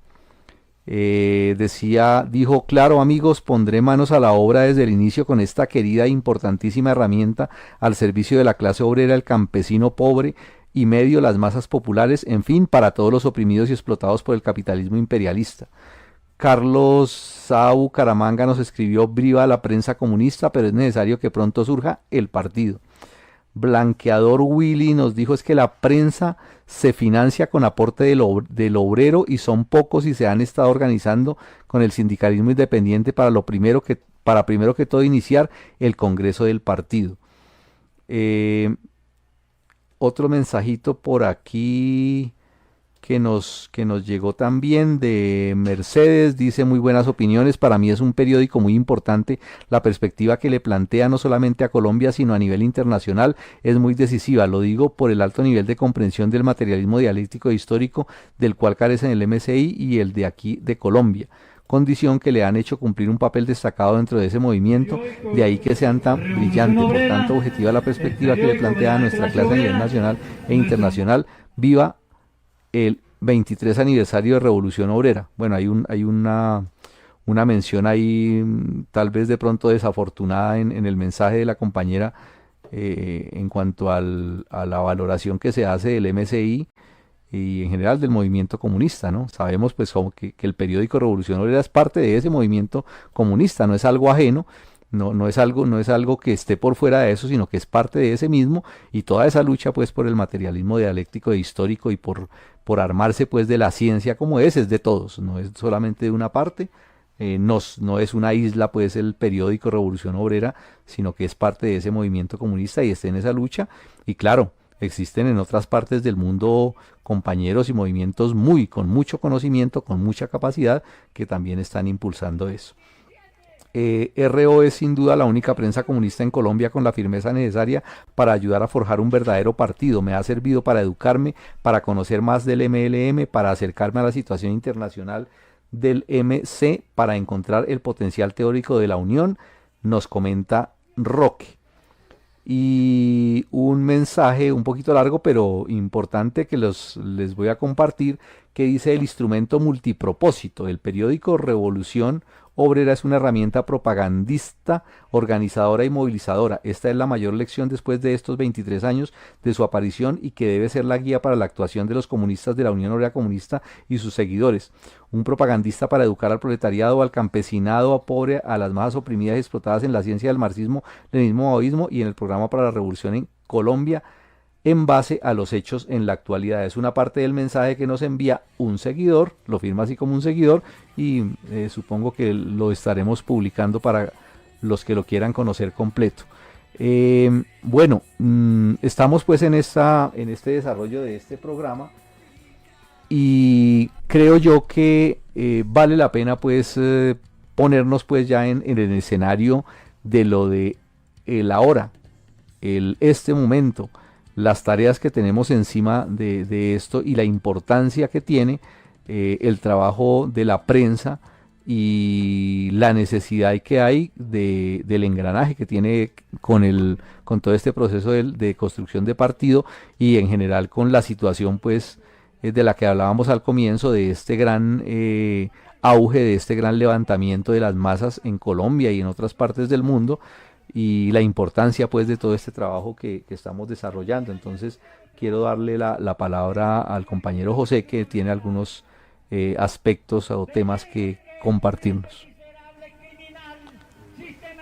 dijo, claro amigos, pondré manos a la obra desde el inicio con esta querida e importantísima herramienta al servicio de la clase obrera, el campesino pobre y medio, las masas populares, en fin, para todos los oprimidos y explotados por el capitalismo imperialista. Carlos Sau Caramanga nos escribió, viva la prensa comunista, pero es necesario que pronto surja el partido. Blanqueador Willy nos dijo, es que la prensa se financia con aporte del obrero y son pocos y se han estado organizando con el sindicalismo independiente para primero que todo iniciar el congreso del partido. Otro mensajito por aquí que nos llegó también de Mercedes, dice, muy buenas opiniones, para mí es un periódico muy importante, la perspectiva que le plantea no solamente a Colombia sino a nivel internacional es muy decisiva, lo digo por el alto nivel de comprensión del materialismo dialéctico e histórico del cual carecen el MSI y el de aquí de Colombia, condición que le han hecho cumplir un papel destacado dentro de ese movimiento, de ahí que sean tan brillantes, por tanto objetiva la perspectiva que le plantea a nuestra clase a nivel nacional e internacional. Viva el 23 aniversario de Revolución Obrera. Bueno, hay una mención ahí, tal vez de pronto desafortunada en el mensaje de la compañera en cuanto a la valoración que se hace del MSI y en general del movimiento comunista, ¿no? Sabemos pues que el periódico Revolución Obrera es parte de ese movimiento comunista, no es algo ajeno. No es algo que esté por fuera de eso, sino que es parte de ese mismo, y toda esa lucha pues por el materialismo dialéctico e histórico y por armarse pues de la ciencia como es de todos, no es solamente de una parte, no es una isla pues el periódico Revolución Obrera, sino que es parte de ese movimiento comunista y está en esa lucha, y claro, existen en otras partes del mundo compañeros y movimientos con mucho conocimiento, con mucha capacidad, que también están impulsando eso. RO es sin duda la única prensa comunista en Colombia con la firmeza necesaria para ayudar a forjar un verdadero partido. Me ha servido para educarme, para conocer más del MLM, para acercarme a la situación internacional del MC, para encontrar el potencial teórico de la unión, nos comenta Roque. Y un mensaje un poquito largo pero importante que les voy a compartir, que dice: el instrumento multipropósito. El periódico Revolución Obrera es una herramienta propagandista, organizadora y movilizadora. Esta es la mayor lección después de estos 23 años de su aparición y que debe ser la guía para la actuación de los comunistas de la Unión Obrera Comunista y sus seguidores. Un propagandista para educar al proletariado, al campesinado, a pobre, a las masas oprimidas y explotadas en la ciencia del marxismo, leninismo, maoísmo y en el programa para la revolución en Colombia, en base a los hechos en la actualidad. Es una parte del mensaje que nos envía un seguidor, lo firma así como un seguidor, y supongo que lo estaremos publicando para los que lo quieran conocer completo. Bueno, estamos pues en este desarrollo de este programa, y creo yo que vale la pena pues ponernos pues ya en el escenario de lo de el ahora, este momento, las tareas que tenemos encima de esto y la importancia que tiene el trabajo de la prensa y la necesidad que hay del engranaje que tiene con todo este proceso de construcción de partido, y en general con la situación pues de la que hablábamos al comienzo, de este gran auge, de este gran levantamiento de las masas en Colombia y en otras partes del mundo, y la importancia pues de todo este trabajo que estamos desarrollando. Entonces quiero darle la palabra al compañero José, que tiene algunos aspectos o temas que compartirnos. Quisiera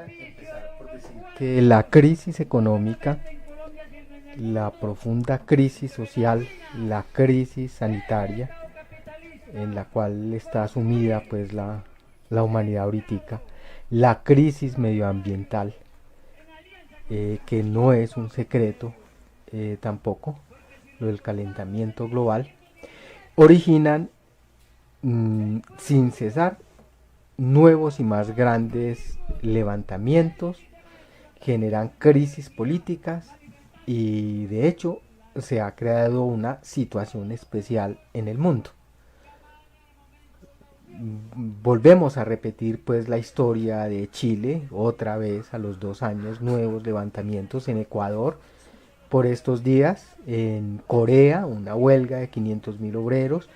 empezar por decir que la crisis económica, la profunda crisis social, la crisis sanitaria en la cual está sumida pues la humanidad ahorita, la crisis medioambiental, que no es un secreto tampoco, lo del calentamiento global, originan sin cesar nuevos y más grandes levantamientos, generan crisis políticas, y de hecho se ha creado una situación especial en el mundo. Volvemos a repetir pues la historia de Chile, otra vez a los 2 años, nuevos levantamientos en Ecuador, por estos días. En Corea, una huelga de 500.000 obreros.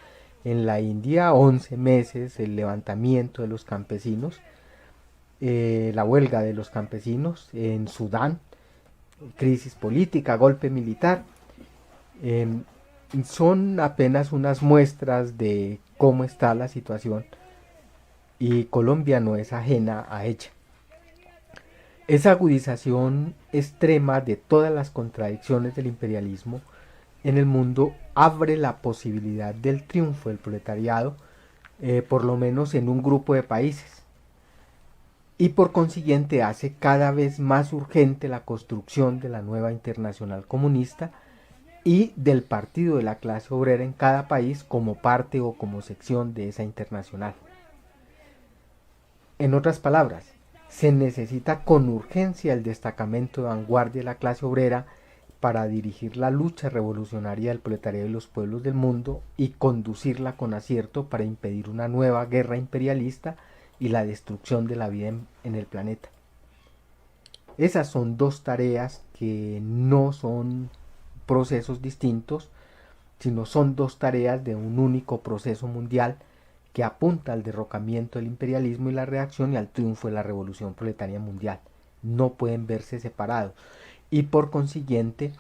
En la India, 11 meses el levantamiento de los campesinos, la huelga de los campesinos. En Sudán, crisis política, golpe militar. Son apenas unas muestras de cómo está la situación y Colombia no es ajena a ella. Esa agudización extrema de todas las contradicciones del imperialismo en el mundo abre la posibilidad del triunfo del proletariado, por lo menos en un grupo de países, y por consiguiente hace cada vez más urgente la construcción de la nueva internacional comunista y del partido de la clase obrera en cada país como parte o como sección de esa internacional. En otras palabras, se necesita con urgencia el destacamento de vanguardia de la clase obrera para dirigir la lucha revolucionaria del proletariado y los pueblos del mundo y conducirla con acierto para impedir una nueva guerra imperialista y la destrucción de la vida en el planeta. Esas son dos tareas que no son procesos distintos, sino son dos tareas de un único proceso mundial que apunta al derrocamiento del imperialismo y la reacción y al triunfo de la revolución proletaria mundial. No pueden verse separados y por consiguiente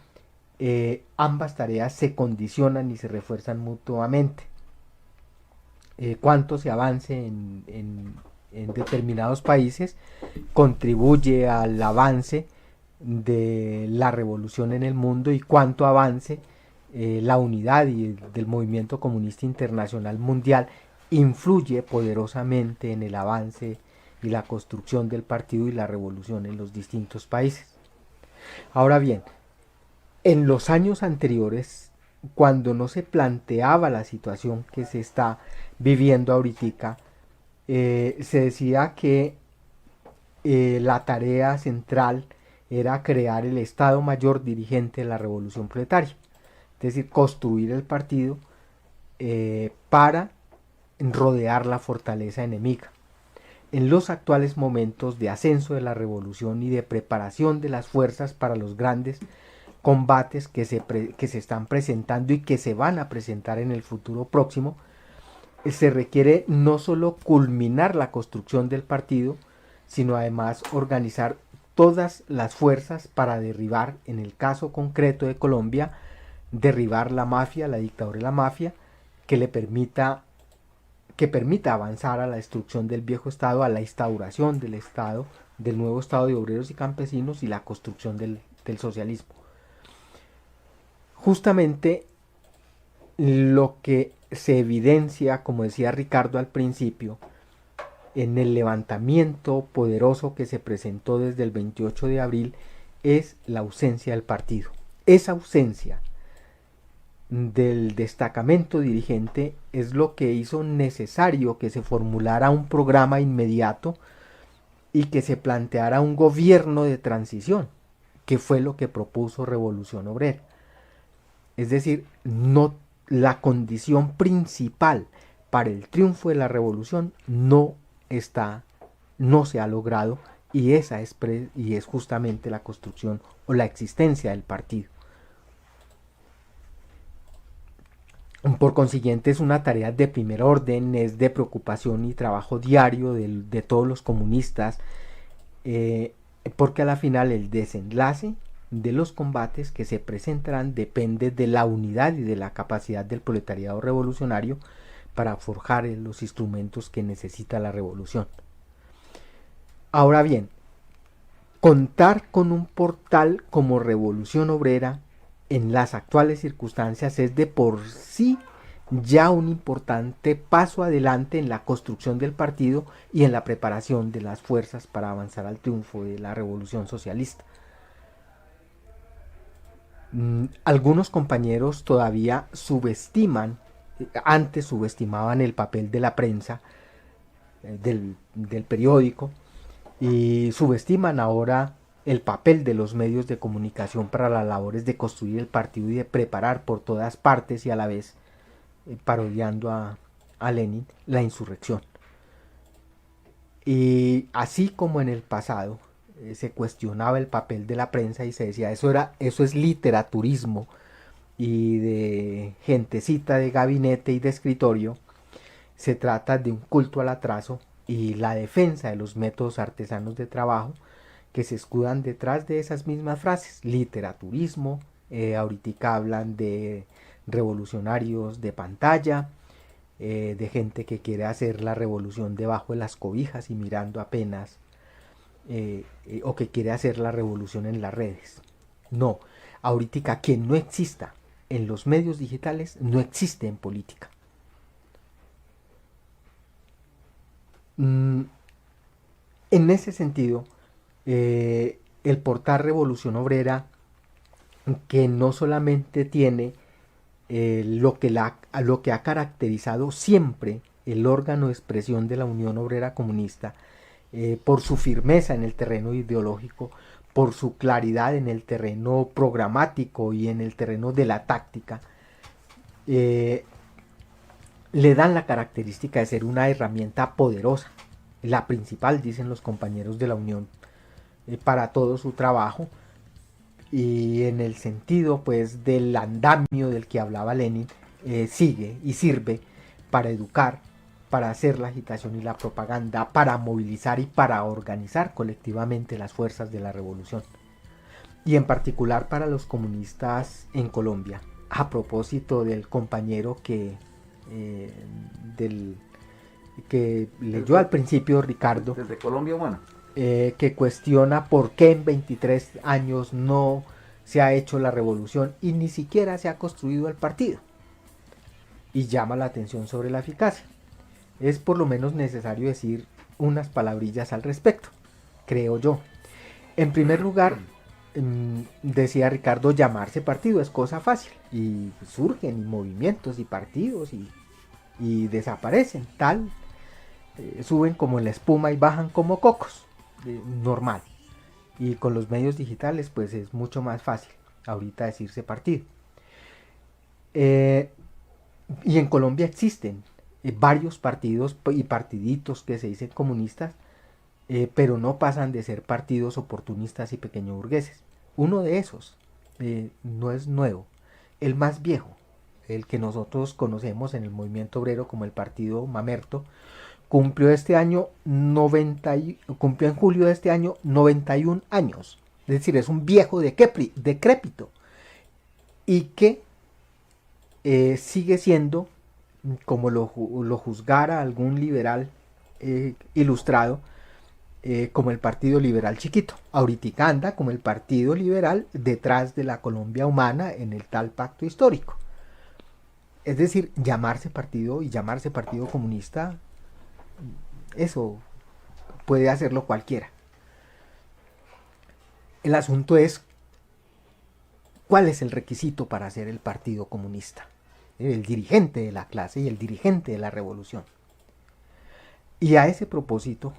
ambas tareas se condicionan y se refuerzan mutuamente. Cuánto se avance en determinados países contribuye al avance de la revolución en el mundo y cuánto avance la unidad del movimiento comunista internacional mundial influye poderosamente en el avance y la construcción del partido y la revolución en los distintos países. Ahora bien, en los años anteriores, cuando no se planteaba la situación que se está viviendo ahorita, se decía que la tarea central era crear el Estado Mayor dirigente de la revolución proletaria, es decir, construir el partido para rodear la fortaleza enemiga. En los actuales momentos de ascenso de la revolución y de preparación de las fuerzas para los grandes combates que se están presentando y que se van a presentar en el futuro próximo, se requiere no solo culminar la construcción del partido, sino además organizar todas las fuerzas para derribar, en el caso concreto de Colombia, derribar la mafia, la dictadura de la mafia, que permita avanzar a la destrucción del viejo Estado, a la instauración del Estado, del nuevo Estado de obreros y campesinos y la construcción del socialismo. Justamente lo que se evidencia, como decía Ricardo al principio, en el levantamiento poderoso que se presentó desde el 28 de abril es la ausencia del partido. Esa ausencia del destacamento dirigente es lo que hizo necesario que se formulara un programa inmediato y que se planteara un gobierno de transición, que fue lo que propuso Revolución Obrera. Es decir, la condición principal para el triunfo de la revolución no se ha logrado y esa es justamente la construcción o la existencia del partido. Por consiguiente es una tarea de primer orden, es de preocupación y trabajo diario de todos los comunistas, porque a la final el desenlace de los combates que se presentarán depende de la unidad y de la capacidad del proletariado revolucionario para forjar los instrumentos que necesita la revolución. Ahora bien, contar con un portal como Revolución Obrera en las actuales circunstancias es de por sí ya un importante paso adelante en la construcción del partido y en la preparación de las fuerzas para avanzar al triunfo de la revolución socialista. Algunos compañeros todavía antes subestimaban el papel de la prensa, del periódico, y subestiman ahora el papel de los medios de comunicación para las labores de construir el partido y de preparar por todas partes y a la vez, parodiando a Lenin, la insurrección. Y así como en el pasado, se cuestionaba el papel de la prensa y se decía eso es literaturismo y de gentecita de gabinete y de escritorio. Se trata de un culto al atraso y la defensa de los métodos artesanos de trabajo que se escudan detrás de esas mismas frases. Literaturismo, ahorita hablan de revolucionarios de pantalla, de gente que quiere hacer la revolución debajo de las cobijas y mirando apenas, o que quiere hacer la revolución en las redes. No, ahorita quien no exista en los medios digitales no existe en política. En ese sentido, el portal Revolución Obrera, que no solamente tiene lo que ha caracterizado siempre el órgano de expresión de la Unión Obrera Comunista, por su firmeza en el terreno ideológico, por su claridad en el terreno programático y en el terreno de la táctica, le dan la característica de ser una herramienta poderosa, la principal, dicen los compañeros de la Unión, para todo su trabajo, y en el sentido pues del andamio del que hablaba Lenin, sigue y sirve para educar, para hacer la agitación y la propaganda, para movilizar y para organizar colectivamente las fuerzas de la revolución, y en particular para los comunistas en Colombia. A propósito del compañero que leyó al principio, Ricardo, desde Colombia, bueno, que cuestiona por qué en 23 años no se ha hecho la revolución y ni siquiera se ha construido el partido, y llama la atención sobre la eficacia. Es por lo menos necesario decir unas palabrillas al respecto, creo yo. En primer lugar, decía Ricardo, llamarse partido es cosa fácil, y surgen movimientos y partidos y desaparecen, suben como la espuma y bajan como cocos, normal. Y con los medios digitales pues es mucho más fácil ahorita decirse partido. Y en Colombia existen varios partidos y partiditos que se dicen comunistas, pero no pasan de ser partidos oportunistas y pequeño burgueses. Uno de esos no es nuevo, el más viejo, el que nosotros conocemos en el movimiento obrero como el Partido Mamerto, cumplió en julio de este año 91 años, es decir, es un viejo decrépito, y que sigue siendo, como lo juzgara algún liberal ilustrado, como el Partido Liberal chiquito. Ahorita anda como el Partido Liberal detrás de la Colombia humana en el tal pacto histórico. Es decir, llamarse partido y llamarse Partido Comunista, eso puede hacerlo cualquiera. El asunto es, ¿cuál es el requisito para ser el Partido Comunista? El dirigente de la clase y el dirigente de la revolución. Y a ese propósito,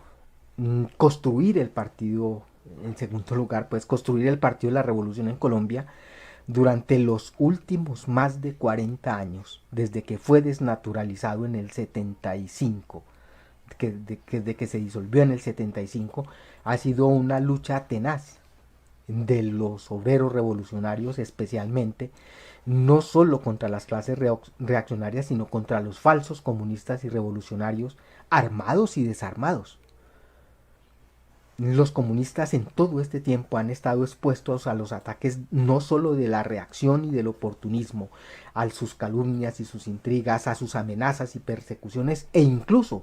construir el partido, en segundo lugar, pues construir el Partido de la Revolución en Colombia durante los últimos más de 40 años, desde que fue desnaturalizado en el 75, desde que se disolvió en el 75, ha sido una lucha tenaz de los obreros revolucionarios, especialmente, no solo contra las clases reaccionarias, sino contra los falsos comunistas y revolucionarios armados y desarmados. Los comunistas en todo este tiempo han estado expuestos a los ataques no solo de la reacción y del oportunismo, a sus calumnias y sus intrigas, a sus amenazas y persecuciones, e incluso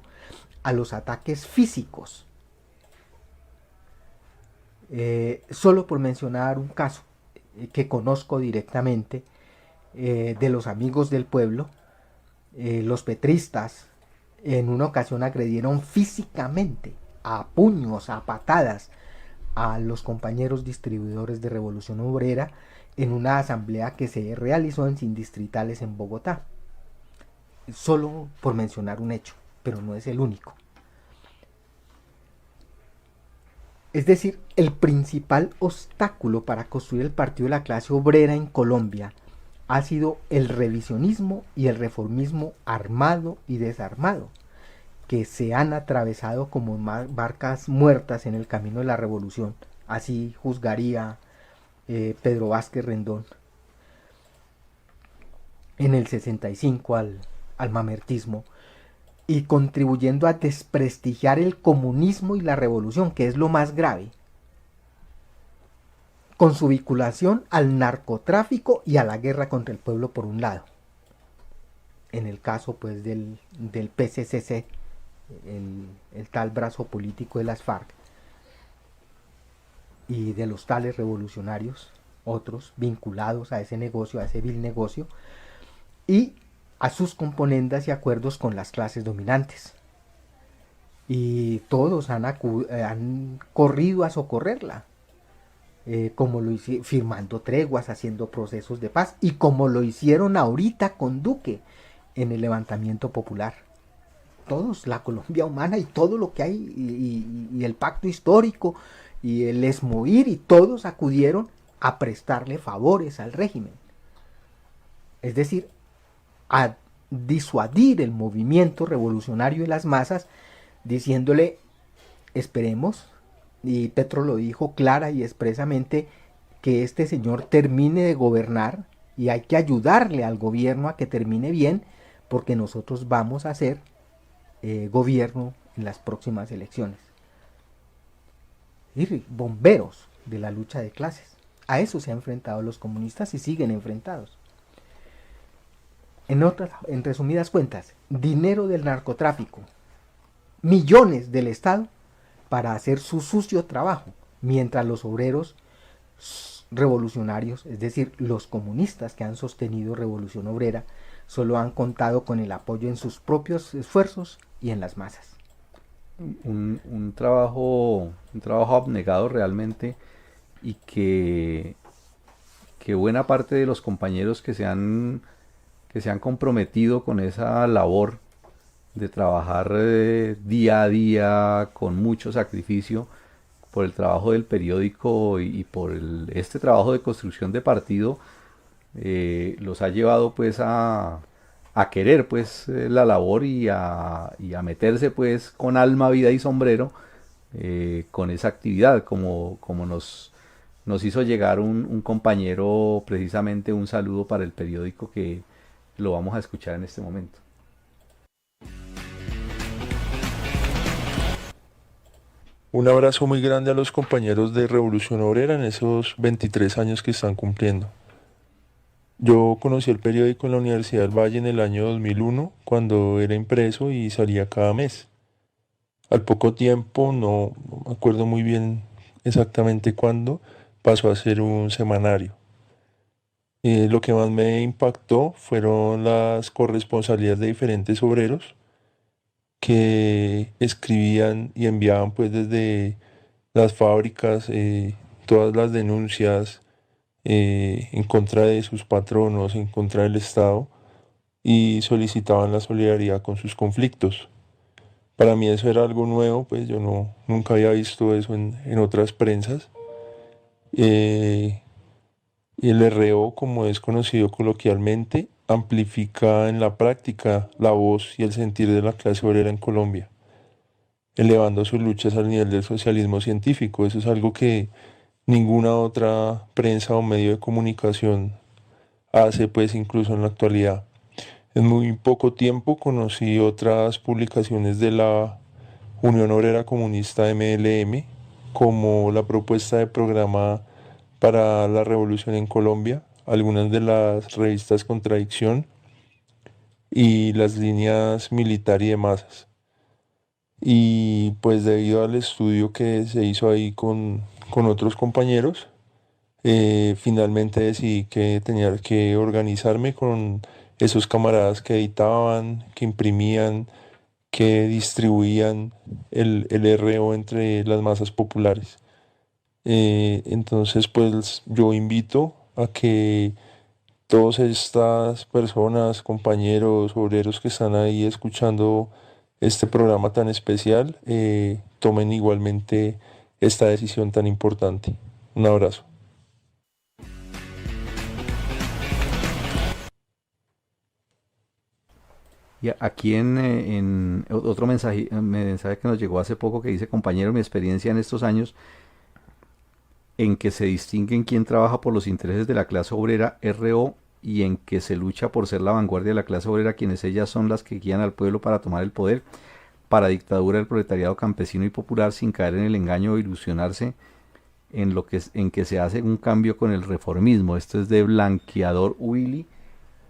a los ataques físicos. Solo por mencionar un caso que conozco directamente, de los amigos del pueblo, los petristas en una ocasión agredieron físicamente, a puños, a patadas, a los compañeros distribuidores de Revolución Obrera en una asamblea que se realizó en Sindistritales en Bogotá. Solo por mencionar un hecho, pero no es el único. Es decir, el principal obstáculo para construir el Partido de la Clase Obrera en Colombia ha sido el revisionismo y el reformismo armado y desarmado, que se han atravesado como barcas muertas en el camino de la revolución. Así juzgaría Pedro Vázquez Rendón en el 65 al mamertismo, y contribuyendo a desprestigiar el comunismo y la revolución, que es lo más grave, con su vinculación al narcotráfico y a la guerra contra el pueblo por un lado. En el caso pues del PCCC, el tal brazo político de las FARC, y de los tales revolucionarios, otros vinculados a ese negocio, a ese vil negocio, y a sus componendas y acuerdos con las clases dominantes. Y todos han corrido a socorrerla, como lo hicieron, firmando treguas, haciendo procesos de paz, y como lo hicieron ahorita con Duque en el levantamiento popular. Todos, la Colombia humana y todo lo que hay, y el pacto histórico, y el ESMOIR, y todos acudieron a prestarle favores al régimen. Es decir, a disuadir el movimiento revolucionario de las masas, diciéndole, esperemos, y Petro lo dijo clara y expresamente, que este señor termine de gobernar, y hay que ayudarle al gobierno a que termine bien, porque nosotros vamos a hacer gobierno en las próximas elecciones. Y bomberos de la lucha de clases. A eso se han enfrentado los comunistas y siguen enfrentados. En resumidas cuentas, dinero del narcotráfico, millones del Estado para hacer su sucio trabajo, mientras los obreros revolucionarios, es decir, los comunistas que han sostenido revolución obrera, solo han contado con el apoyo en sus propios esfuerzos y en las masas. Un trabajo abnegado realmente, y que buena parte de los compañeros que se han comprometido con esa labor de trabajar día a día con mucho sacrificio por el trabajo del periódico y por este trabajo de construcción de partido, los ha llevado pues a querer pues la labor y a meterse pues con alma, vida y sombrero con esa actividad, como nos hizo llegar un compañero, precisamente un saludo para el periódico, que lo vamos a escuchar en este momento. Un abrazo muy grande a los compañeros de Revolución Obrera en esos 23 años que están cumpliendo. Yo conocí el periódico en la Universidad del Valle en el año 2001, cuando era impreso y salía cada mes. Al poco tiempo, no me acuerdo muy bien exactamente cuándo, pasó a ser un semanario. Lo que más me impactó fueron las corresponsalías de diferentes obreros que escribían y enviaban pues desde las fábricas todas las denuncias en contra de sus patronos, en contra del Estado, y solicitaban la solidaridad con sus conflictos. Para mí eso era algo nuevo, pues yo nunca había visto eso en otras prensas. Y el RO, como es conocido coloquialmente, amplifica en la práctica la voz y el sentir de la clase obrera en Colombia, elevando sus luchas al nivel del socialismo científico. Eso es algo que ninguna otra prensa o medio de comunicación hace, pues incluso en la actualidad. En muy poco tiempo conocí otras publicaciones de la Unión Obrera Comunista MLM, como la propuesta de programa para la revolución en Colombia, algunas de las revistas Contradicción y las líneas Militar y de Masas. Y pues debido al estudio que se hizo ahí con otros compañeros, finalmente decidí que tenía que organizarme con esos camaradas que editaban, que imprimían, que distribuían el RO entre las masas populares. Entonces pues yo invito a que todas estas personas, compañeros, obreros que están ahí escuchando este programa tan especial, tomen igualmente esta decisión tan importante. Un abrazo. Y aquí en otro mensaje que nos llegó hace poco que dice: compañero, mi experiencia en estos años en que se distinguen quién trabaja por los intereses de la clase obrera, RO, y en que se lucha por ser la vanguardia de la clase obrera, quienes ellas son las que guían al pueblo para tomar el poder, para dictadura del proletariado campesino y popular, sin caer en el engaño o ilusionarse en que se hace un cambio con el reformismo. Esto es de Blanqueador Willy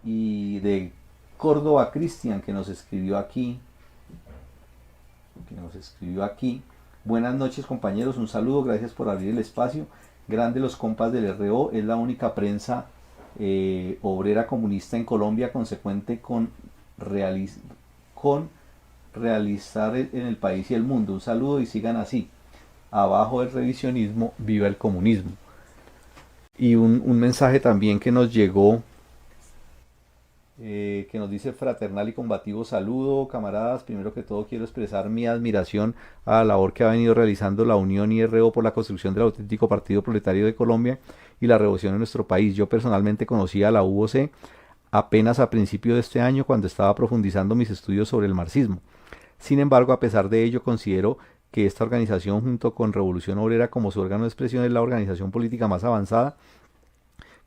y de Córdoba Cristian, que nos escribió aquí. Buenas noches, compañeros, un saludo, gracias por abrir el espacio. Grande los compas del RO, es la única prensa obrera comunista en Colombia, consecuente con realizar en el país y el mundo. Un saludo y sigan así. Abajo el revisionismo, viva el comunismo. Y un mensaje también que nos llegó, que nos dice: fraternal y combativo saludo, camaradas. Primero que todo quiero expresar mi admiración a la labor que ha venido realizando la Unión y RO por la construcción del auténtico Partido Proletario de Colombia y la revolución en nuestro país. Yo personalmente conocí a la UOC apenas a principio de este año, cuando estaba profundizando mis estudios sobre el marxismo. Sin embargo, a pesar de ello, considero que esta organización, junto con Revolución Obrera como su órgano de expresión, es la organización política más avanzada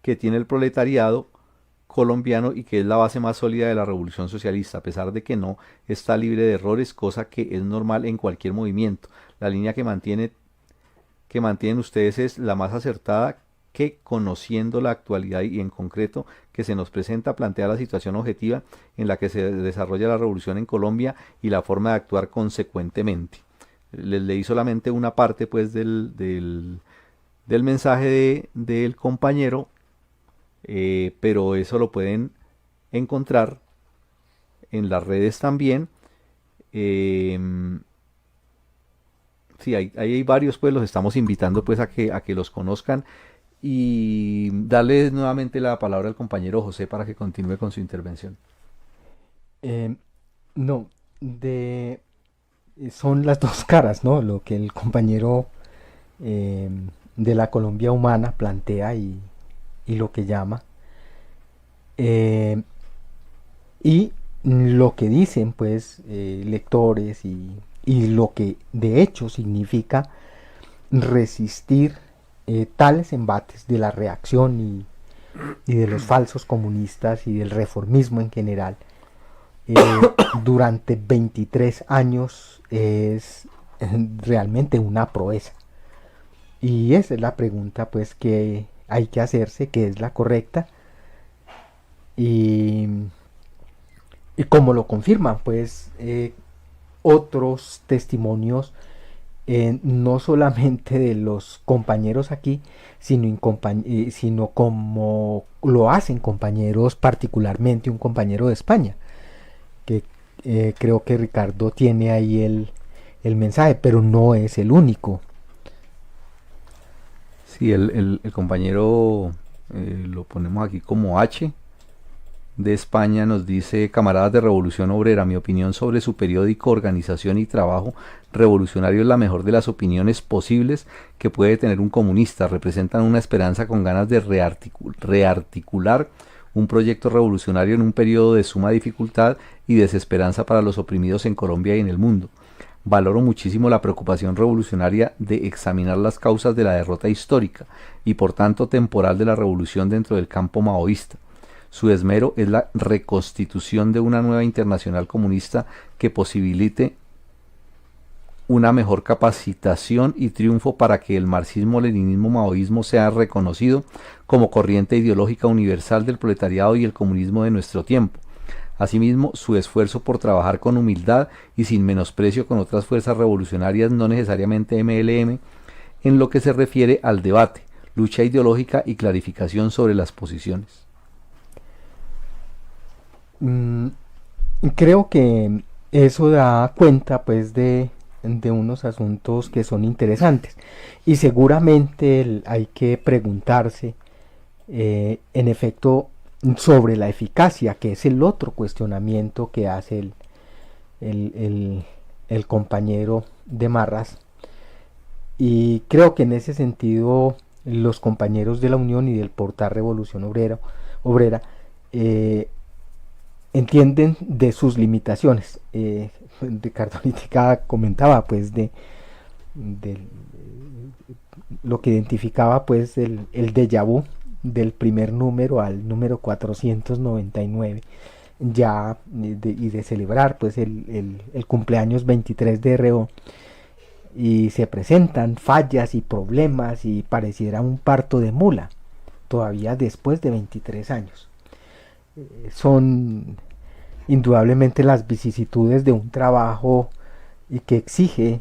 que tiene el proletariado colombiano y que es la base más sólida de la revolución socialista, a pesar de que no está libre de errores, cosa que es normal en cualquier movimiento. La línea que mantienen ustedes es la más acertada, que, conociendo la actualidad y en concreto que se nos presenta, plantea la situación objetiva en la que se desarrolla la revolución en Colombia y la forma de actuar consecuentemente. Les leí solamente una parte pues del mensaje del compañero, pero eso lo pueden encontrar en las redes también. Sí, ahí hay varios, pues los estamos invitando pues a que los conozcan, y darle nuevamente la palabra al compañero José para que continúe con su intervención. Son las dos caras, ¿no? Lo que el compañero de la Colombia humana plantea y lo que llama. Y lo que dicen, pues, lectores y lo que de hecho significa resistir tales embates de la reacción y de los falsos comunistas y del reformismo en general durante 23 años es realmente una proeza. Y esa es la pregunta pues que hay que hacerse, que es la correcta, y como lo confirman pues otros testimonios, no solamente de los compañeros aquí, sino como lo hacen compañeros, particularmente un compañero de España, que creo que Ricardo tiene ahí el mensaje, pero no es el único. Sí, el compañero, lo ponemos aquí como H, de España, nos dice: camaradas de Revolución Obrera, mi opinión sobre su periódico, organización y trabajo revolucionario es la mejor de las opiniones posibles que puede tener un comunista. Representan una esperanza con ganas de rearticular un proyecto revolucionario en un periodo de suma dificultad y desesperanza para los oprimidos en Colombia y en el mundo. Valoro muchísimo la preocupación revolucionaria de examinar las causas de la derrota histórica y por tanto temporal de la revolución dentro del campo maoísta. Su esmero es la reconstitución de una nueva internacional comunista que posibilite una mejor capacitación y triunfo para que el marxismo-leninismo-maoísmo sea reconocido como corriente ideológica universal del proletariado y el comunismo de nuestro tiempo. Asimismo, su esfuerzo por trabajar con humildad y sin menosprecio con otras fuerzas revolucionarias, no necesariamente MLM, en lo que se refiere al debate, lucha ideológica y clarificación sobre las posiciones. Creo que eso da cuenta pues de unos asuntos que son interesantes, y seguramente hay que preguntarse en efecto sobre la eficacia, que es el otro cuestionamiento que hace el compañero de Marras, y creo que en ese sentido los compañeros de la Unión y del portal Revolución Obrera entienden de sus limitaciones. Ricardo ahorita comentaba pues de lo que identificaba pues el déjà vu del primer número al número 499 ya y de celebrar pues el cumpleaños 23 de RO, y se presentan fallas y problemas y pareciera un parto de mula todavía después de 23 años. Son indudablemente las vicisitudes de un trabajo y que exige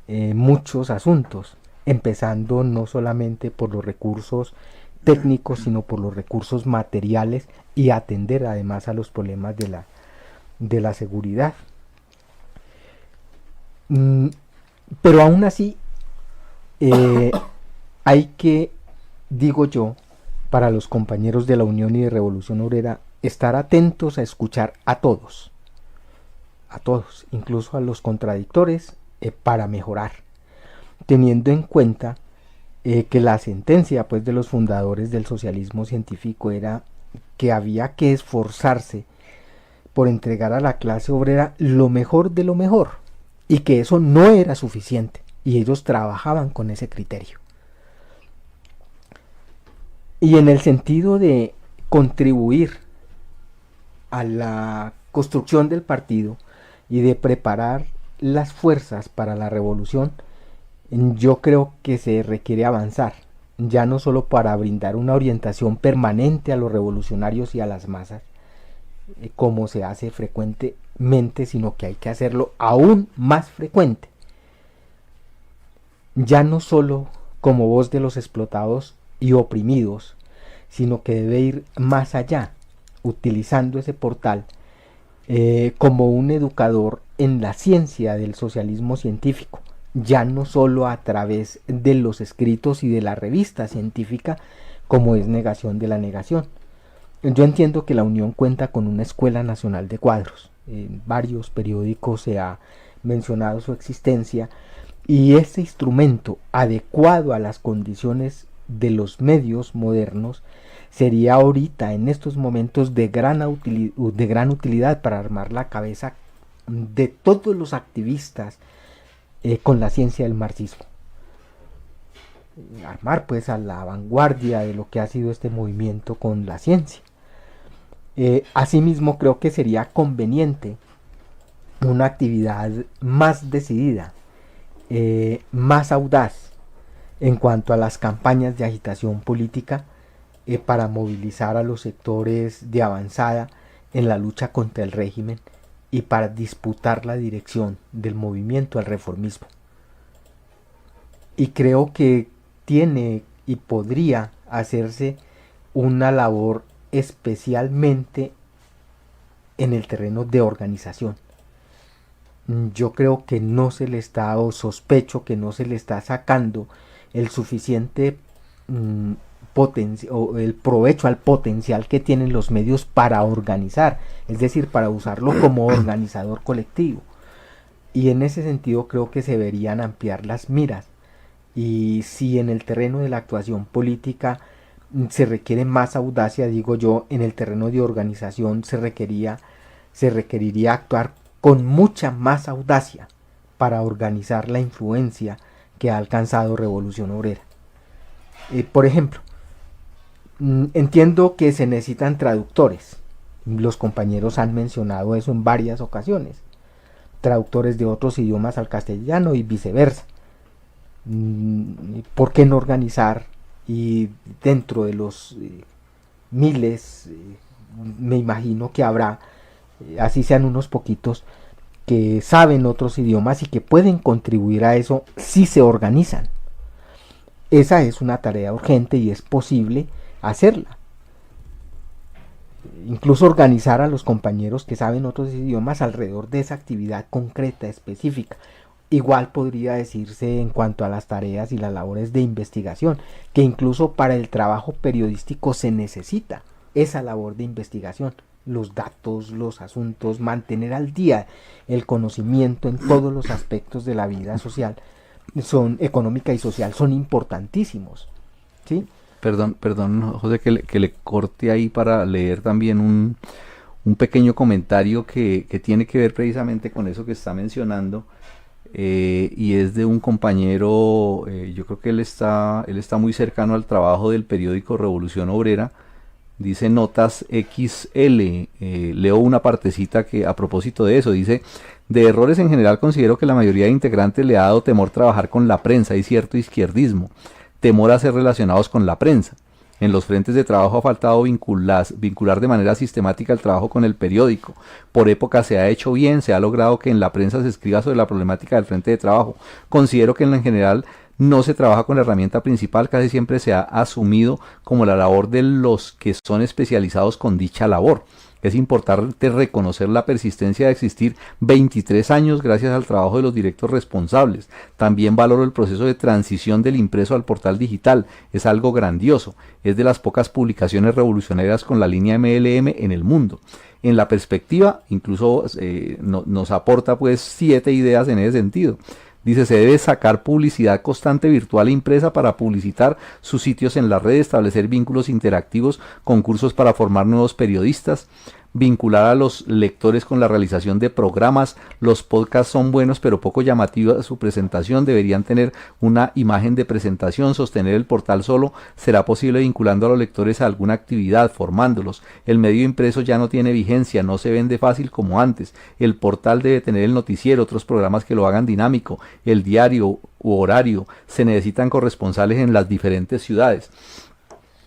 muchos asuntos, empezando no solamente por los recursos técnicos, sino por los recursos materiales, y atender además a los problemas de la seguridad. Pero aún así hay que, digo yo, para los compañeros de la Unión y de Revolución Obrera, estar atentos a escuchar a todos, incluso a los contradictores, para mejorar, teniendo en cuenta que la sentencia pues de los fundadores del socialismo científico era que había que esforzarse por entregar a la clase obrera lo mejor de lo mejor, y que eso no era suficiente, y ellos trabajaban con ese criterio. Y en el sentido de contribuir a la construcción del partido y de preparar las fuerzas para la revolución, yo creo que se requiere avanzar, ya no solo para brindar una orientación permanente a los revolucionarios y a las masas, como se hace frecuentemente, sino que hay que hacerlo aún más frecuente, ya no solo como voz de los explotados y oprimidos, sino que debe ir más allá, utilizando ese portal como un educador en la ciencia del socialismo científico, ya no solo a través de los escritos y de la revista científica, como es Negación de la Negación. Yo entiendo que la Unión cuenta con una Escuela Nacional de Cuadros, en varios periódicos se ha mencionado su existencia, y este instrumento adecuado a las condiciones de los medios modernos sería ahorita en estos momentos de gran utilidad para armar la cabeza de todos los activistas con la ciencia del marxismo, armar pues a la vanguardia de lo que ha sido este movimiento con la ciencia. Asimismo creo que sería conveniente una actividad más decidida, más audaz en cuanto a las campañas de agitación política, para movilizar a los sectores de avanzada en la lucha contra el régimen y para disputar la dirección del movimiento al reformismo. Y creo que tiene y podría hacerse una labor especialmente en el terreno de organización. Yo creo que no se le está, o sospecho que no se le está sacando el suficiente o el provecho al potencial que tienen los medios para organizar, es decir, para usarlo como organizador colectivo. Y en ese sentido creo que se deberían ampliar las miras. Y si en el terreno de la actuación política se requiere más audacia, digo yo, en el terreno de organización se requeriría actuar con mucha más audacia para organizar la influencia que ha alcanzado Revolución Obrera. Por ejemplo, entiendo que se necesitan traductores. Los compañeros han mencionado eso en varias ocasiones. Traductores de otros idiomas al castellano y viceversa. ¿Por qué no organizar? Y dentro de los miles, me imagino que habrá, así sean unos poquitos, que saben otros idiomas y que pueden contribuir a eso si se organizan. Esa es una tarea urgente y es posible hacerla. Incluso organizar a los compañeros que saben otros idiomas alrededor de esa actividad concreta, específica. Igual podría decirse en cuanto a las tareas y las labores de investigación, que incluso para el trabajo periodístico se necesita esa labor de investigación. Los datos, los asuntos, mantener al día el conocimiento en todos los aspectos de la vida social, económica y social, son importantísimos, ¿sí? Perdón, José, que le corte ahí para leer también un pequeño comentario que tiene que ver precisamente con eso que está mencionando, y es de un compañero, yo creo que él está muy cercano al trabajo del periódico Revolución Obrera. Dice Notas XL, leo una partecita que a propósito de eso, dice: de errores en general considero que la mayoría de integrantes le ha dado temor trabajar con la prensa y cierto izquierdismo, temor a ser relacionados con la prensa. En los frentes de trabajo ha faltado vincular de manera sistemática el trabajo con el periódico. Por época se ha hecho bien, se ha logrado que en la prensa se escriba sobre la problemática del frente de trabajo. Considero que en general no se trabaja con la herramienta principal, casi siempre se ha asumido como la labor de los que son especializados con dicha labor. Es importante reconocer la persistencia de existir 23 años gracias al trabajo de los directos responsables. También valoro el proceso de transición del impreso al portal digital. Es algo grandioso. Es de las pocas publicaciones revolucionarias con la línea MLM en el mundo. En la perspectiva, incluso nos aporta pues 7 ideas en ese sentido. Dice: se debe sacar publicidad constante virtual e impresa para publicitar sus sitios en la red, establecer vínculos interactivos, concursos para formar nuevos periodistas, vincular a los lectores con la realización de programas. Los podcasts son buenos pero poco llamativa su presentación, deberían tener una imagen de presentación. Sostener el portal solo será posible vinculando a los lectores a alguna actividad, formándolos. El medio impreso ya no tiene vigencia, no se vende fácil como antes. El portal debe tener el noticiero, otros programas que lo hagan dinámico, el diario u horario. Se necesitan corresponsales en las diferentes ciudades.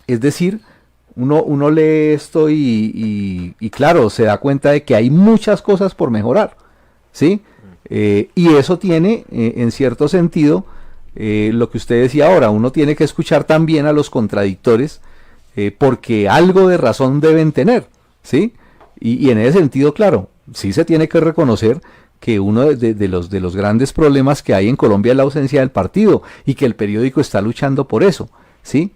Es decir, uno lee esto y claro, se da cuenta de que hay muchas cosas por mejorar, ¿sí? Y eso tiene, en cierto sentido, lo que usted decía ahora, uno tiene que escuchar también a los contradictores, porque algo de razón deben tener, ¿sí? Y en ese sentido, claro, sí se tiene que reconocer que uno de los grandes problemas que hay en Colombia es la ausencia del partido, y que el periódico está luchando por eso, ¿sí?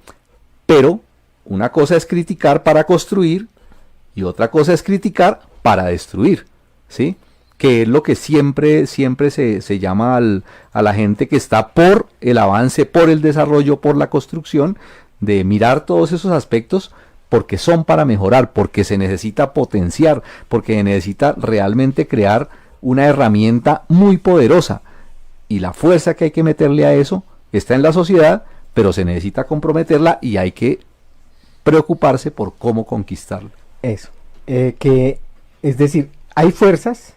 Pero una cosa es criticar para construir y otra cosa es criticar para destruir, ¿sí? Que es lo que siempre se llama a la gente que está por el avance, por el desarrollo, por la construcción, de mirar todos esos aspectos porque son para mejorar, porque se necesita potenciar, porque se necesita realmente crear una herramienta muy poderosa. Y la fuerza que hay que meterle a eso está en la sociedad, pero se necesita comprometerla y hay que preocuparse por cómo conquistarlo. Eso, es decir, hay fuerzas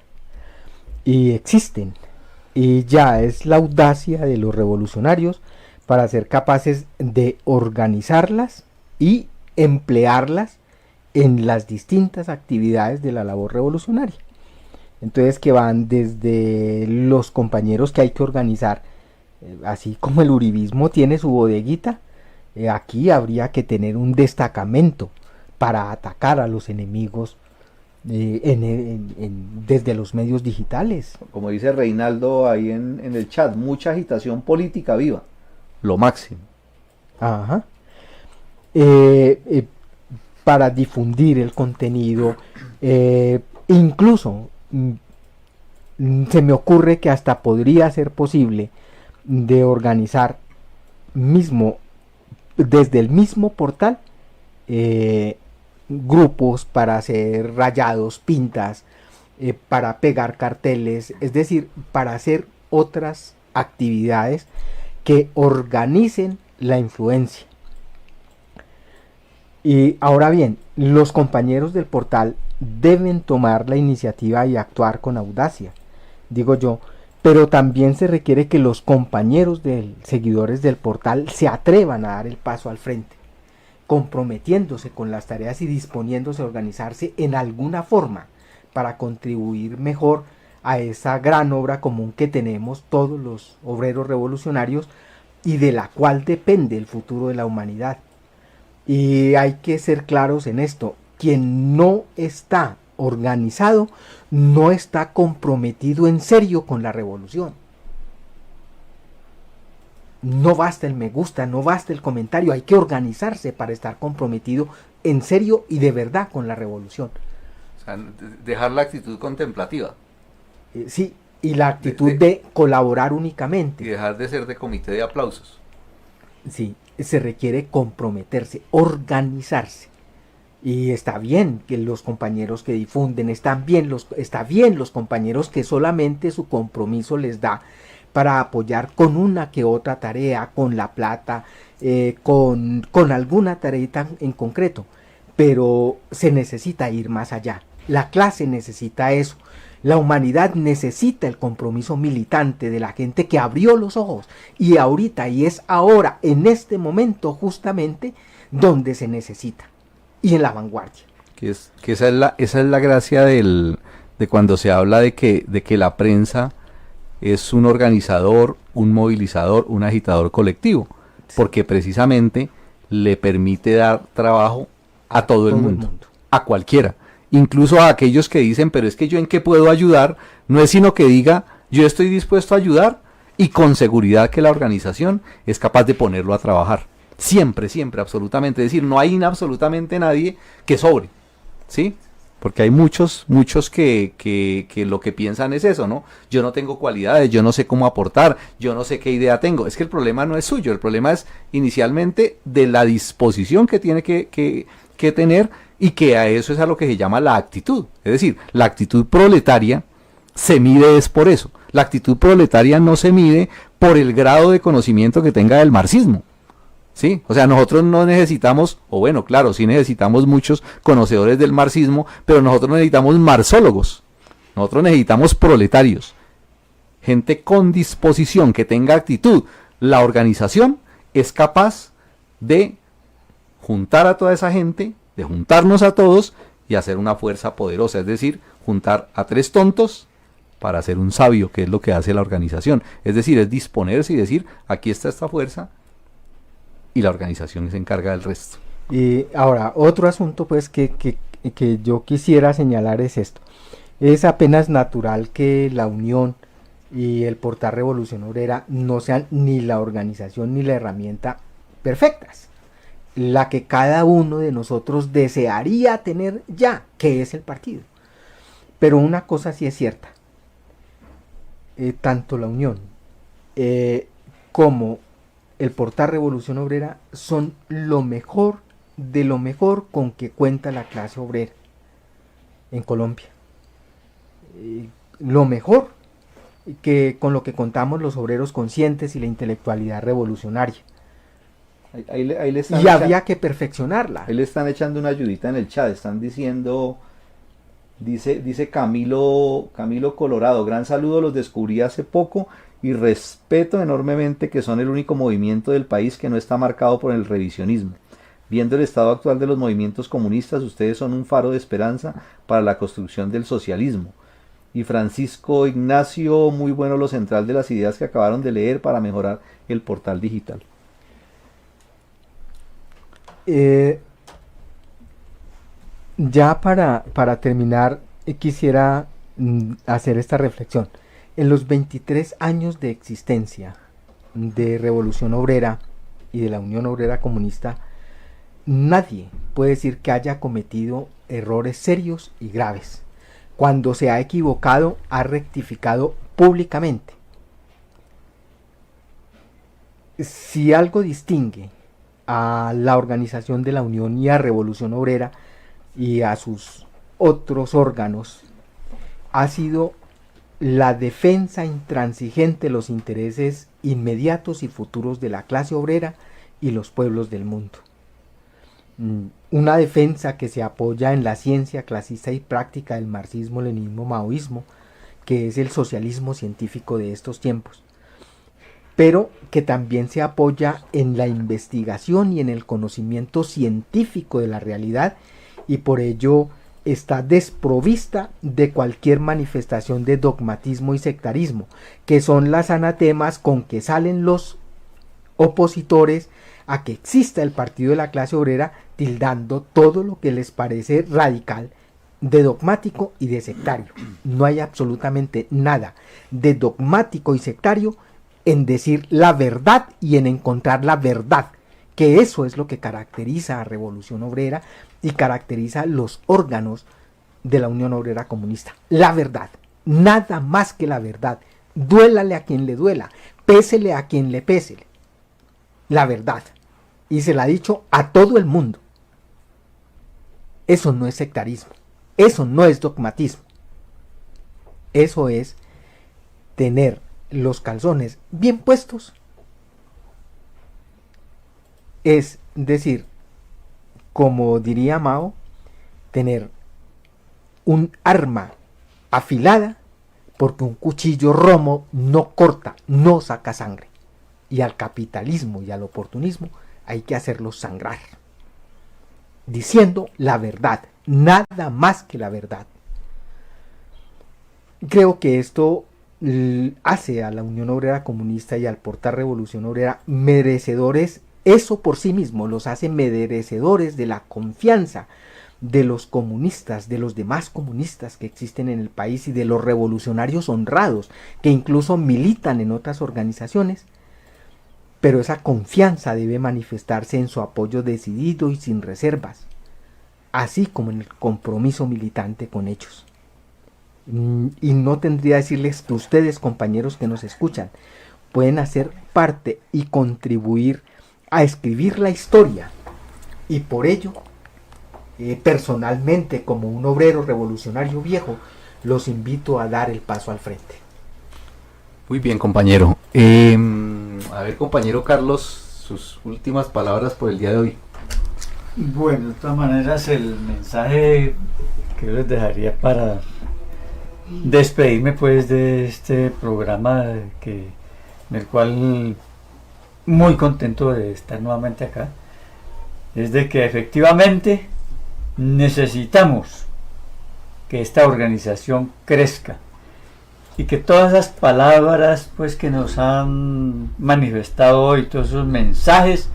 y existen, y ya es la audacia de los revolucionarios para ser capaces de organizarlas y emplearlas en las distintas actividades de la labor revolucionaria. Entonces, que van desde los compañeros que hay que organizar, así como el uribismo tiene su bodeguita, aquí habría que tener un destacamento para atacar a los enemigos desde los medios digitales. Como dice Reinaldo ahí en el chat, mucha agitación política viva, lo máximo. Ajá. Para difundir el contenido, incluso se me ocurre que hasta podría ser posible de organizar desde el mismo portal grupos para hacer rayados, pintas, para pegar carteles, es decir, para hacer otras actividades que organicen la influencia. Y ahora bien, los compañeros del portal deben tomar la iniciativa y actuar con audacia, digo yo, pero también se requiere que los compañeros seguidores del portal se atrevan a dar el paso al frente, comprometiéndose con las tareas y disponiéndose a organizarse en alguna forma para contribuir mejor a esa gran obra común que tenemos todos los obreros revolucionarios y de la cual depende el futuro de la humanidad. Y hay que ser claros en esto: quien no está organizado no está comprometido en serio con la revolución. No basta el me gusta, no basta el comentario, hay que organizarse para estar comprometido en serio y de verdad con la revolución. O sea, dejar la actitud contemplativa. Sí, y la actitud de colaborar únicamente. Y dejar de ser de comité de aplausos. Sí, se requiere comprometerse, organizarse. Y está bien que los compañeros que difunden, está bien los compañeros que solamente su compromiso les da para apoyar con una que otra tarea, con la plata, con alguna tarea en concreto. Pero se necesita ir más allá. La clase necesita eso. La humanidad necesita el compromiso militante de la gente que abrió los ojos. Y ahorita, y es ahora, en este momento justamente, donde se necesita. Y en la vanguardia. Que esa es la gracia de cuando se habla de que la prensa es un organizador, un movilizador, un agitador colectivo, porque precisamente le permite dar trabajo a todo el mundo, a cualquiera, incluso a aquellos que dicen, pero es que yo en qué puedo ayudar, no es sino que diga, yo estoy dispuesto a ayudar, y con seguridad que la organización es capaz de ponerlo a trabajar. Siempre, siempre, absolutamente. Es decir, no hay absolutamente nadie que sobre, ¿sí? Porque hay muchos que lo que piensan es eso, ¿no? Yo no tengo cualidades, yo no sé cómo aportar, yo no sé qué idea tengo. Es que el problema no es suyo, el problema es inicialmente de la disposición que tiene que tener, y que a eso es a lo que se llama la actitud. Es decir, la actitud proletaria se mide es por eso. La actitud proletaria no se mide por el grado de conocimiento que tenga del marxismo. ¿Sí? O sea, nosotros no necesitamos, o bueno, claro, sí necesitamos muchos conocedores del marxismo, pero nosotros no necesitamos marxólogos, nosotros necesitamos proletarios, gente con disposición, que tenga actitud. La organización es capaz de juntar a toda esa gente, de juntarnos a todos y hacer una fuerza poderosa, es decir, juntar a 3 tontos para hacer un sabio, que es lo que hace la organización. Es decir, es disponerse y decir, aquí está esta fuerza, y la organización se encarga del resto. Y ahora, otro asunto pues que yo quisiera señalar es esto. Es apenas natural que la Unión y el Portal Revolución Obrera no sean ni la organización ni la herramienta perfectas, la que cada uno de nosotros desearía tener ya, que es el partido. Pero una cosa sí es cierta, tanto la Unión como el Portal Revolución Obrera son lo mejor de lo mejor con que cuenta la clase obrera en Colombia. Lo mejor que con lo que contamos los obreros conscientes y la intelectualidad revolucionaria. Ahí le están Y había que perfeccionarla. Ahí le están echando una ayudita en el chat, están diciendo, dice Camilo Colorado, gran saludo, los descubrí hace poco y respeto enormemente que son el único movimiento del país que no está marcado por el revisionismo. Viendo el estado actual de los movimientos comunistas, ustedes son un faro de esperanza para la construcción del socialismo. Y Francisco Ignacio, muy bueno lo central de las ideas que acabaron de leer para mejorar el portal digital. Ya para terminar, quisiera hacer esta reflexión. En los 23 años de existencia de Revolución Obrera y de la Unión Obrera Comunista, nadie puede decir que haya cometido errores serios y graves. Cuando se ha equivocado, ha rectificado públicamente. Si algo distingue a la organización de la Unión y a Revolución Obrera y a sus otros órganos, ha sido la defensa intransigente de los intereses inmediatos y futuros de la clase obrera y los pueblos del mundo. Una defensa que se apoya en la ciencia clasista y práctica del marxismo, leninismo, maoísmo, que es el socialismo científico de estos tiempos, pero que también se apoya en la investigación y en el conocimiento científico de la realidad, y por ello está desprovista de cualquier manifestación de dogmatismo y sectarismo, que son las anatemas con que salen los opositores a que exista el partido de la clase obrera, tildando todo lo que les parece radical de dogmático y de sectario. No hay absolutamente nada de dogmático y sectario en decir la verdad y en encontrar la verdad, que eso es lo que caracteriza a Revolución Obrera y caracteriza los órganos de la Unión Obrera Comunista. La verdad, nada más que la verdad. Duélale a quien le duela, pésele a quien le pésele. La verdad. Y se la ha dicho a todo el mundo. Eso no es sectarismo, eso no es dogmatismo. Eso es tener los calzones bien puestos. Es decir, como diría Mao, tener un arma afilada, porque un cuchillo romo no corta, no saca sangre. Y al capitalismo y al oportunismo hay que hacerlos sangrar, diciendo la verdad, nada más que la verdad. Creo que esto hace a la Unión Obrera Comunista y al portal Revolución Obrera merecedores, eso por sí mismo los hace merecedores de la confianza de los comunistas, de los demás comunistas que existen en el país y de los revolucionarios honrados que incluso militan en otras organizaciones. Pero esa confianza debe manifestarse en su apoyo decidido y sin reservas, así como en el compromiso militante con ellos. Y no tendría que decirles que ustedes, compañeros que nos escuchan, pueden hacer parte y contribuir a escribir la historia. Y por ello, personalmente, como un obrero revolucionario viejo, los invito a dar el paso al frente. Muy bien, compañero. A ver, compañero Carlos, sus últimas palabras por el día de hoy. Bueno, de todas maneras, el mensaje que yo les dejaría para despedirme pues de este programa en el cual muy contento de estar nuevamente acá, es de que efectivamente necesitamos que esta organización crezca y que todas esas palabras pues que nos han manifestado hoy, todos esos mensajes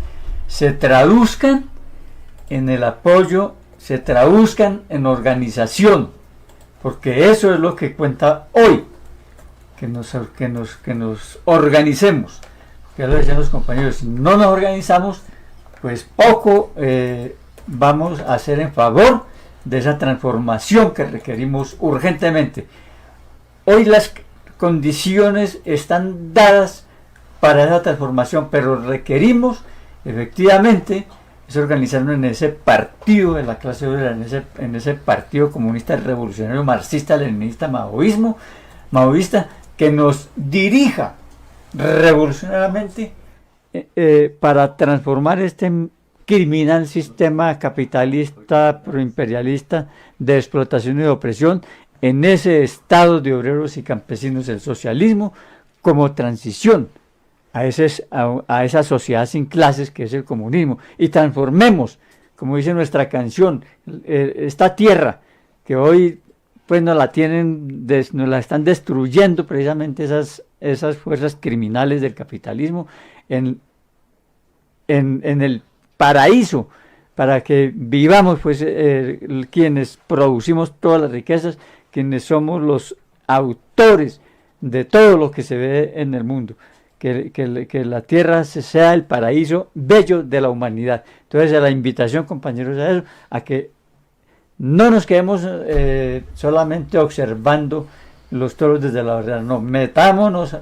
se traduzcan en el apoyo, se traduzcan en organización, porque eso es lo que cuenta hoy, que nos organicemos. Ya lo decían los compañeros, si no nos organizamos, pues poco vamos a hacer en favor de esa transformación que requerimos urgentemente. Hoy las condiciones están dadas para esa transformación, pero requerimos efectivamente es organizarnos en ese partido de la clase obrera, en ese partido comunista revolucionario marxista, leninista, maoísta, que nos dirija revolucionariamente para transformar este criminal sistema capitalista, proimperialista de explotación y de opresión en ese estado de obreros y campesinos, el socialismo, como transición a esa sociedad sin clases que es el comunismo, y transformemos, como dice nuestra canción, esta tierra que hoy pues nos la están destruyendo precisamente esas fuerzas criminales del capitalismo en el paraíso, para que vivamos pues quienes producimos todas las riquezas, quienes somos los autores de todo lo que se ve en el mundo. Que la tierra sea el paraíso bello de la humanidad. Entonces, la invitación, compañeros, a eso, a que no nos quedemos solamente observando los toros desde la verdad, no, metámonos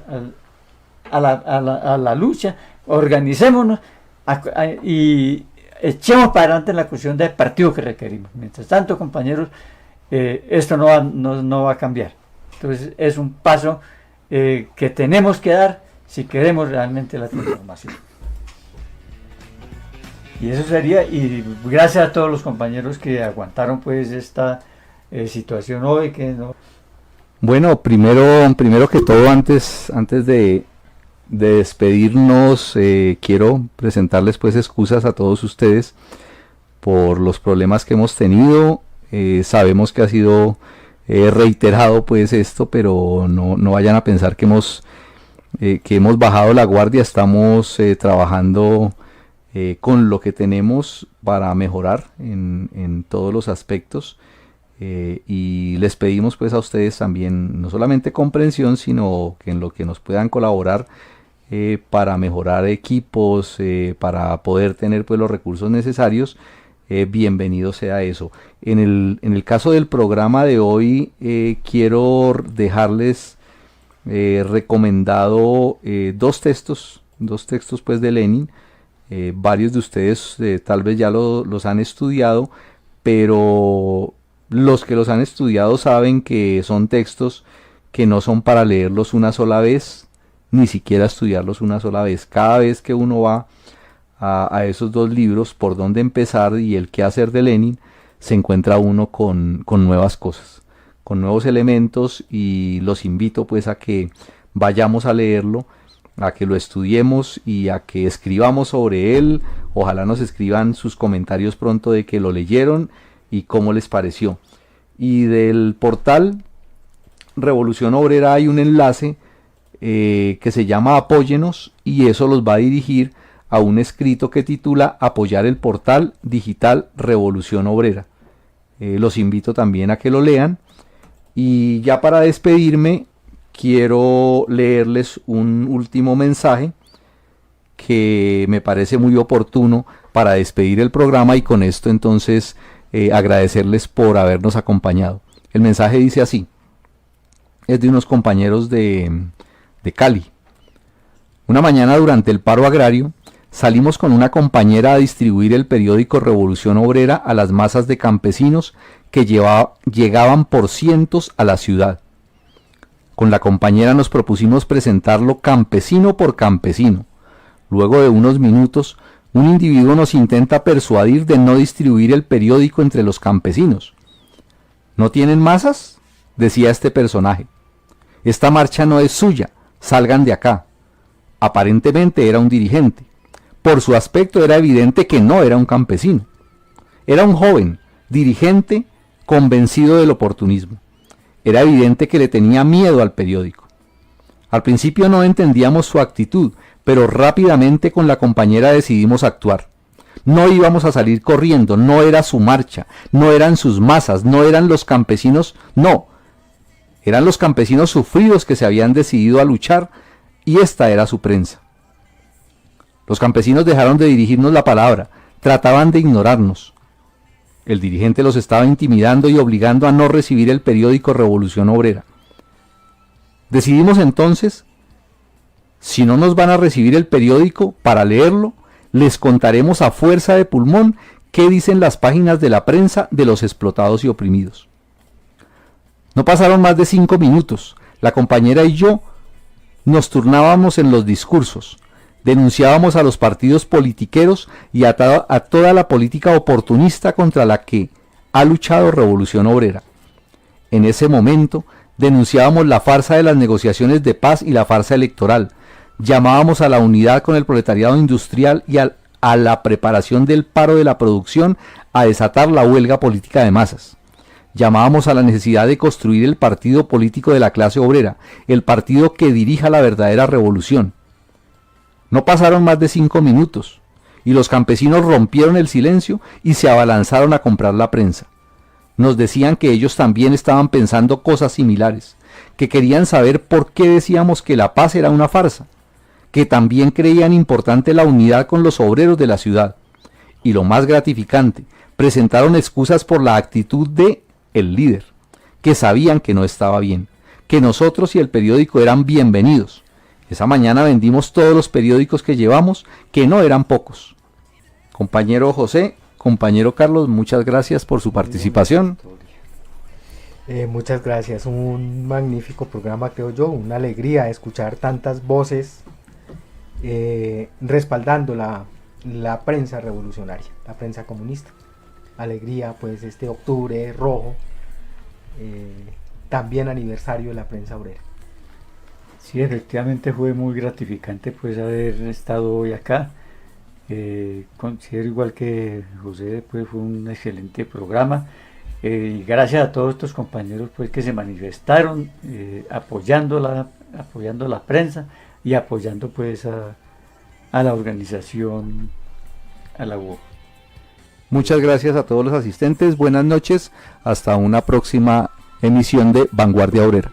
a la lucha, organicémonos y echemos para adelante la cuestión del partido que requerimos. Mientras tanto, compañeros, esto no va a cambiar. Entonces, es un paso que tenemos que dar si queremos realmente la transformación. Y eso sería, y gracias a todos los compañeros que aguantaron pues esta situación hoy. Bueno, primero que todo, antes de despedirnos, quiero presentarles pues excusas a todos ustedes por los problemas que hemos tenido. Sabemos que ha sido reiterado pues esto, pero no vayan a pensar que hemos bajado la guardia. Estamos trabajando con lo que tenemos para mejorar en todos los aspectos, y les pedimos pues a ustedes también no solamente comprensión, sino que en lo que nos puedan colaborar para mejorar equipos, para poder tener pues los recursos necesarios. Bienvenido sea eso. En el caso del programa de hoy, quiero dejarles recomendado dos textos pues de Lenin. Varios de ustedes tal vez ya los han estudiado, pero los que los han estudiado saben que son textos que no son para leerlos una sola vez, ni siquiera estudiarlos una sola vez. Cada vez que uno va a esos dos libros, Por dónde empezar y El qué hacer de Lenin, se encuentra uno con nuevas cosas, con nuevos elementos, y los invito pues a que vayamos a leerlo, a que lo estudiemos y a que escribamos sobre él. Ojalá nos escriban sus comentarios pronto de que lo leyeron y cómo les pareció. Y del portal Revolución Obrera hay un enlace que se llama Apóyenos, y eso los va a dirigir a un escrito que titula Apoyar el portal digital Revolución Obrera. Los invito también a que lo lean. Y ya para despedirme, quiero leerles un último mensaje que me parece muy oportuno para despedir el programa, y con esto entonces agradecerles por habernos acompañado. El mensaje dice así, es de unos compañeros de Cali. Una mañana durante el paro agrario, salimos con una compañera a distribuir el periódico Revolución Obrera a las masas de campesinos que llegaban por cientos a la ciudad. Con la compañera nos propusimos presentarlo campesino por campesino. Luego de unos minutos, un individuo nos intenta persuadir de no distribuir el periódico entre los campesinos. ¿No tienen masas?, decía este personaje. Esta marcha no es suya, salgan de acá. Aparentemente era un dirigente. Por su aspecto era evidente que no era un campesino. Era un joven, dirigente, convencido del oportunismo. Era evidente que le tenía miedo al periódico. Al principio no entendíamos su actitud, pero rápidamente con la compañera decidimos actuar. No íbamos a salir corriendo, no era su marcha, no eran sus masas, no eran los campesinos, no. Eran los campesinos sufridos que se habían decidido a luchar, y esta era su prensa. Los campesinos dejaron de dirigirnos la palabra, trataban de ignorarnos. El dirigente los estaba intimidando y obligando a no recibir el periódico Revolución Obrera. Decidimos entonces, si no nos van a recibir el periódico para leerlo, les contaremos a fuerza de pulmón qué dicen las páginas de la prensa de los explotados y oprimidos. No pasaron más de 5 minutos. La compañera y yo nos turnábamos en los discursos. Denunciábamos a los partidos politiqueros y a toda la política oportunista contra la que ha luchado Revolución Obrera. En ese momento denunciábamos la farsa de las negociaciones de paz y la farsa electoral. Llamábamos a la unidad con el proletariado industrial y a la preparación del paro de la producción, a desatar la huelga política de masas. Llamábamos a la necesidad de construir el partido político de la clase obrera, el partido que dirija la verdadera revolución. No pasaron más de 5 minutos, y los campesinos rompieron el silencio y se abalanzaron a comprar la prensa. Nos decían que ellos también estaban pensando cosas similares, que querían saber por qué decíamos que la paz era una farsa, que también creían importante la unidad con los obreros de la ciudad. Y lo más gratificante, presentaron excusas por la actitud de el líder, que sabían que no estaba bien, que nosotros y el periódico eran bienvenidos. Esa mañana vendimos todos los periódicos que llevamos, que no eran pocos. Compañero José, compañero Carlos, muchas gracias por su participación. Muchas gracias, un magnífico programa, creo yo, una alegría escuchar tantas voces respaldando la prensa revolucionaria, la prensa comunista. Alegría, pues, este octubre rojo, también aniversario de la prensa obrera. Sí, efectivamente fue muy gratificante pues haber estado hoy acá. Considero igual que José, pues fue un excelente programa, y gracias a todos estos compañeros pues que se manifestaron apoyando la prensa y apoyando pues a la organización, a la UO. Muchas gracias a todos los asistentes, buenas noches, hasta una próxima emisión de Vanguardia Obrera.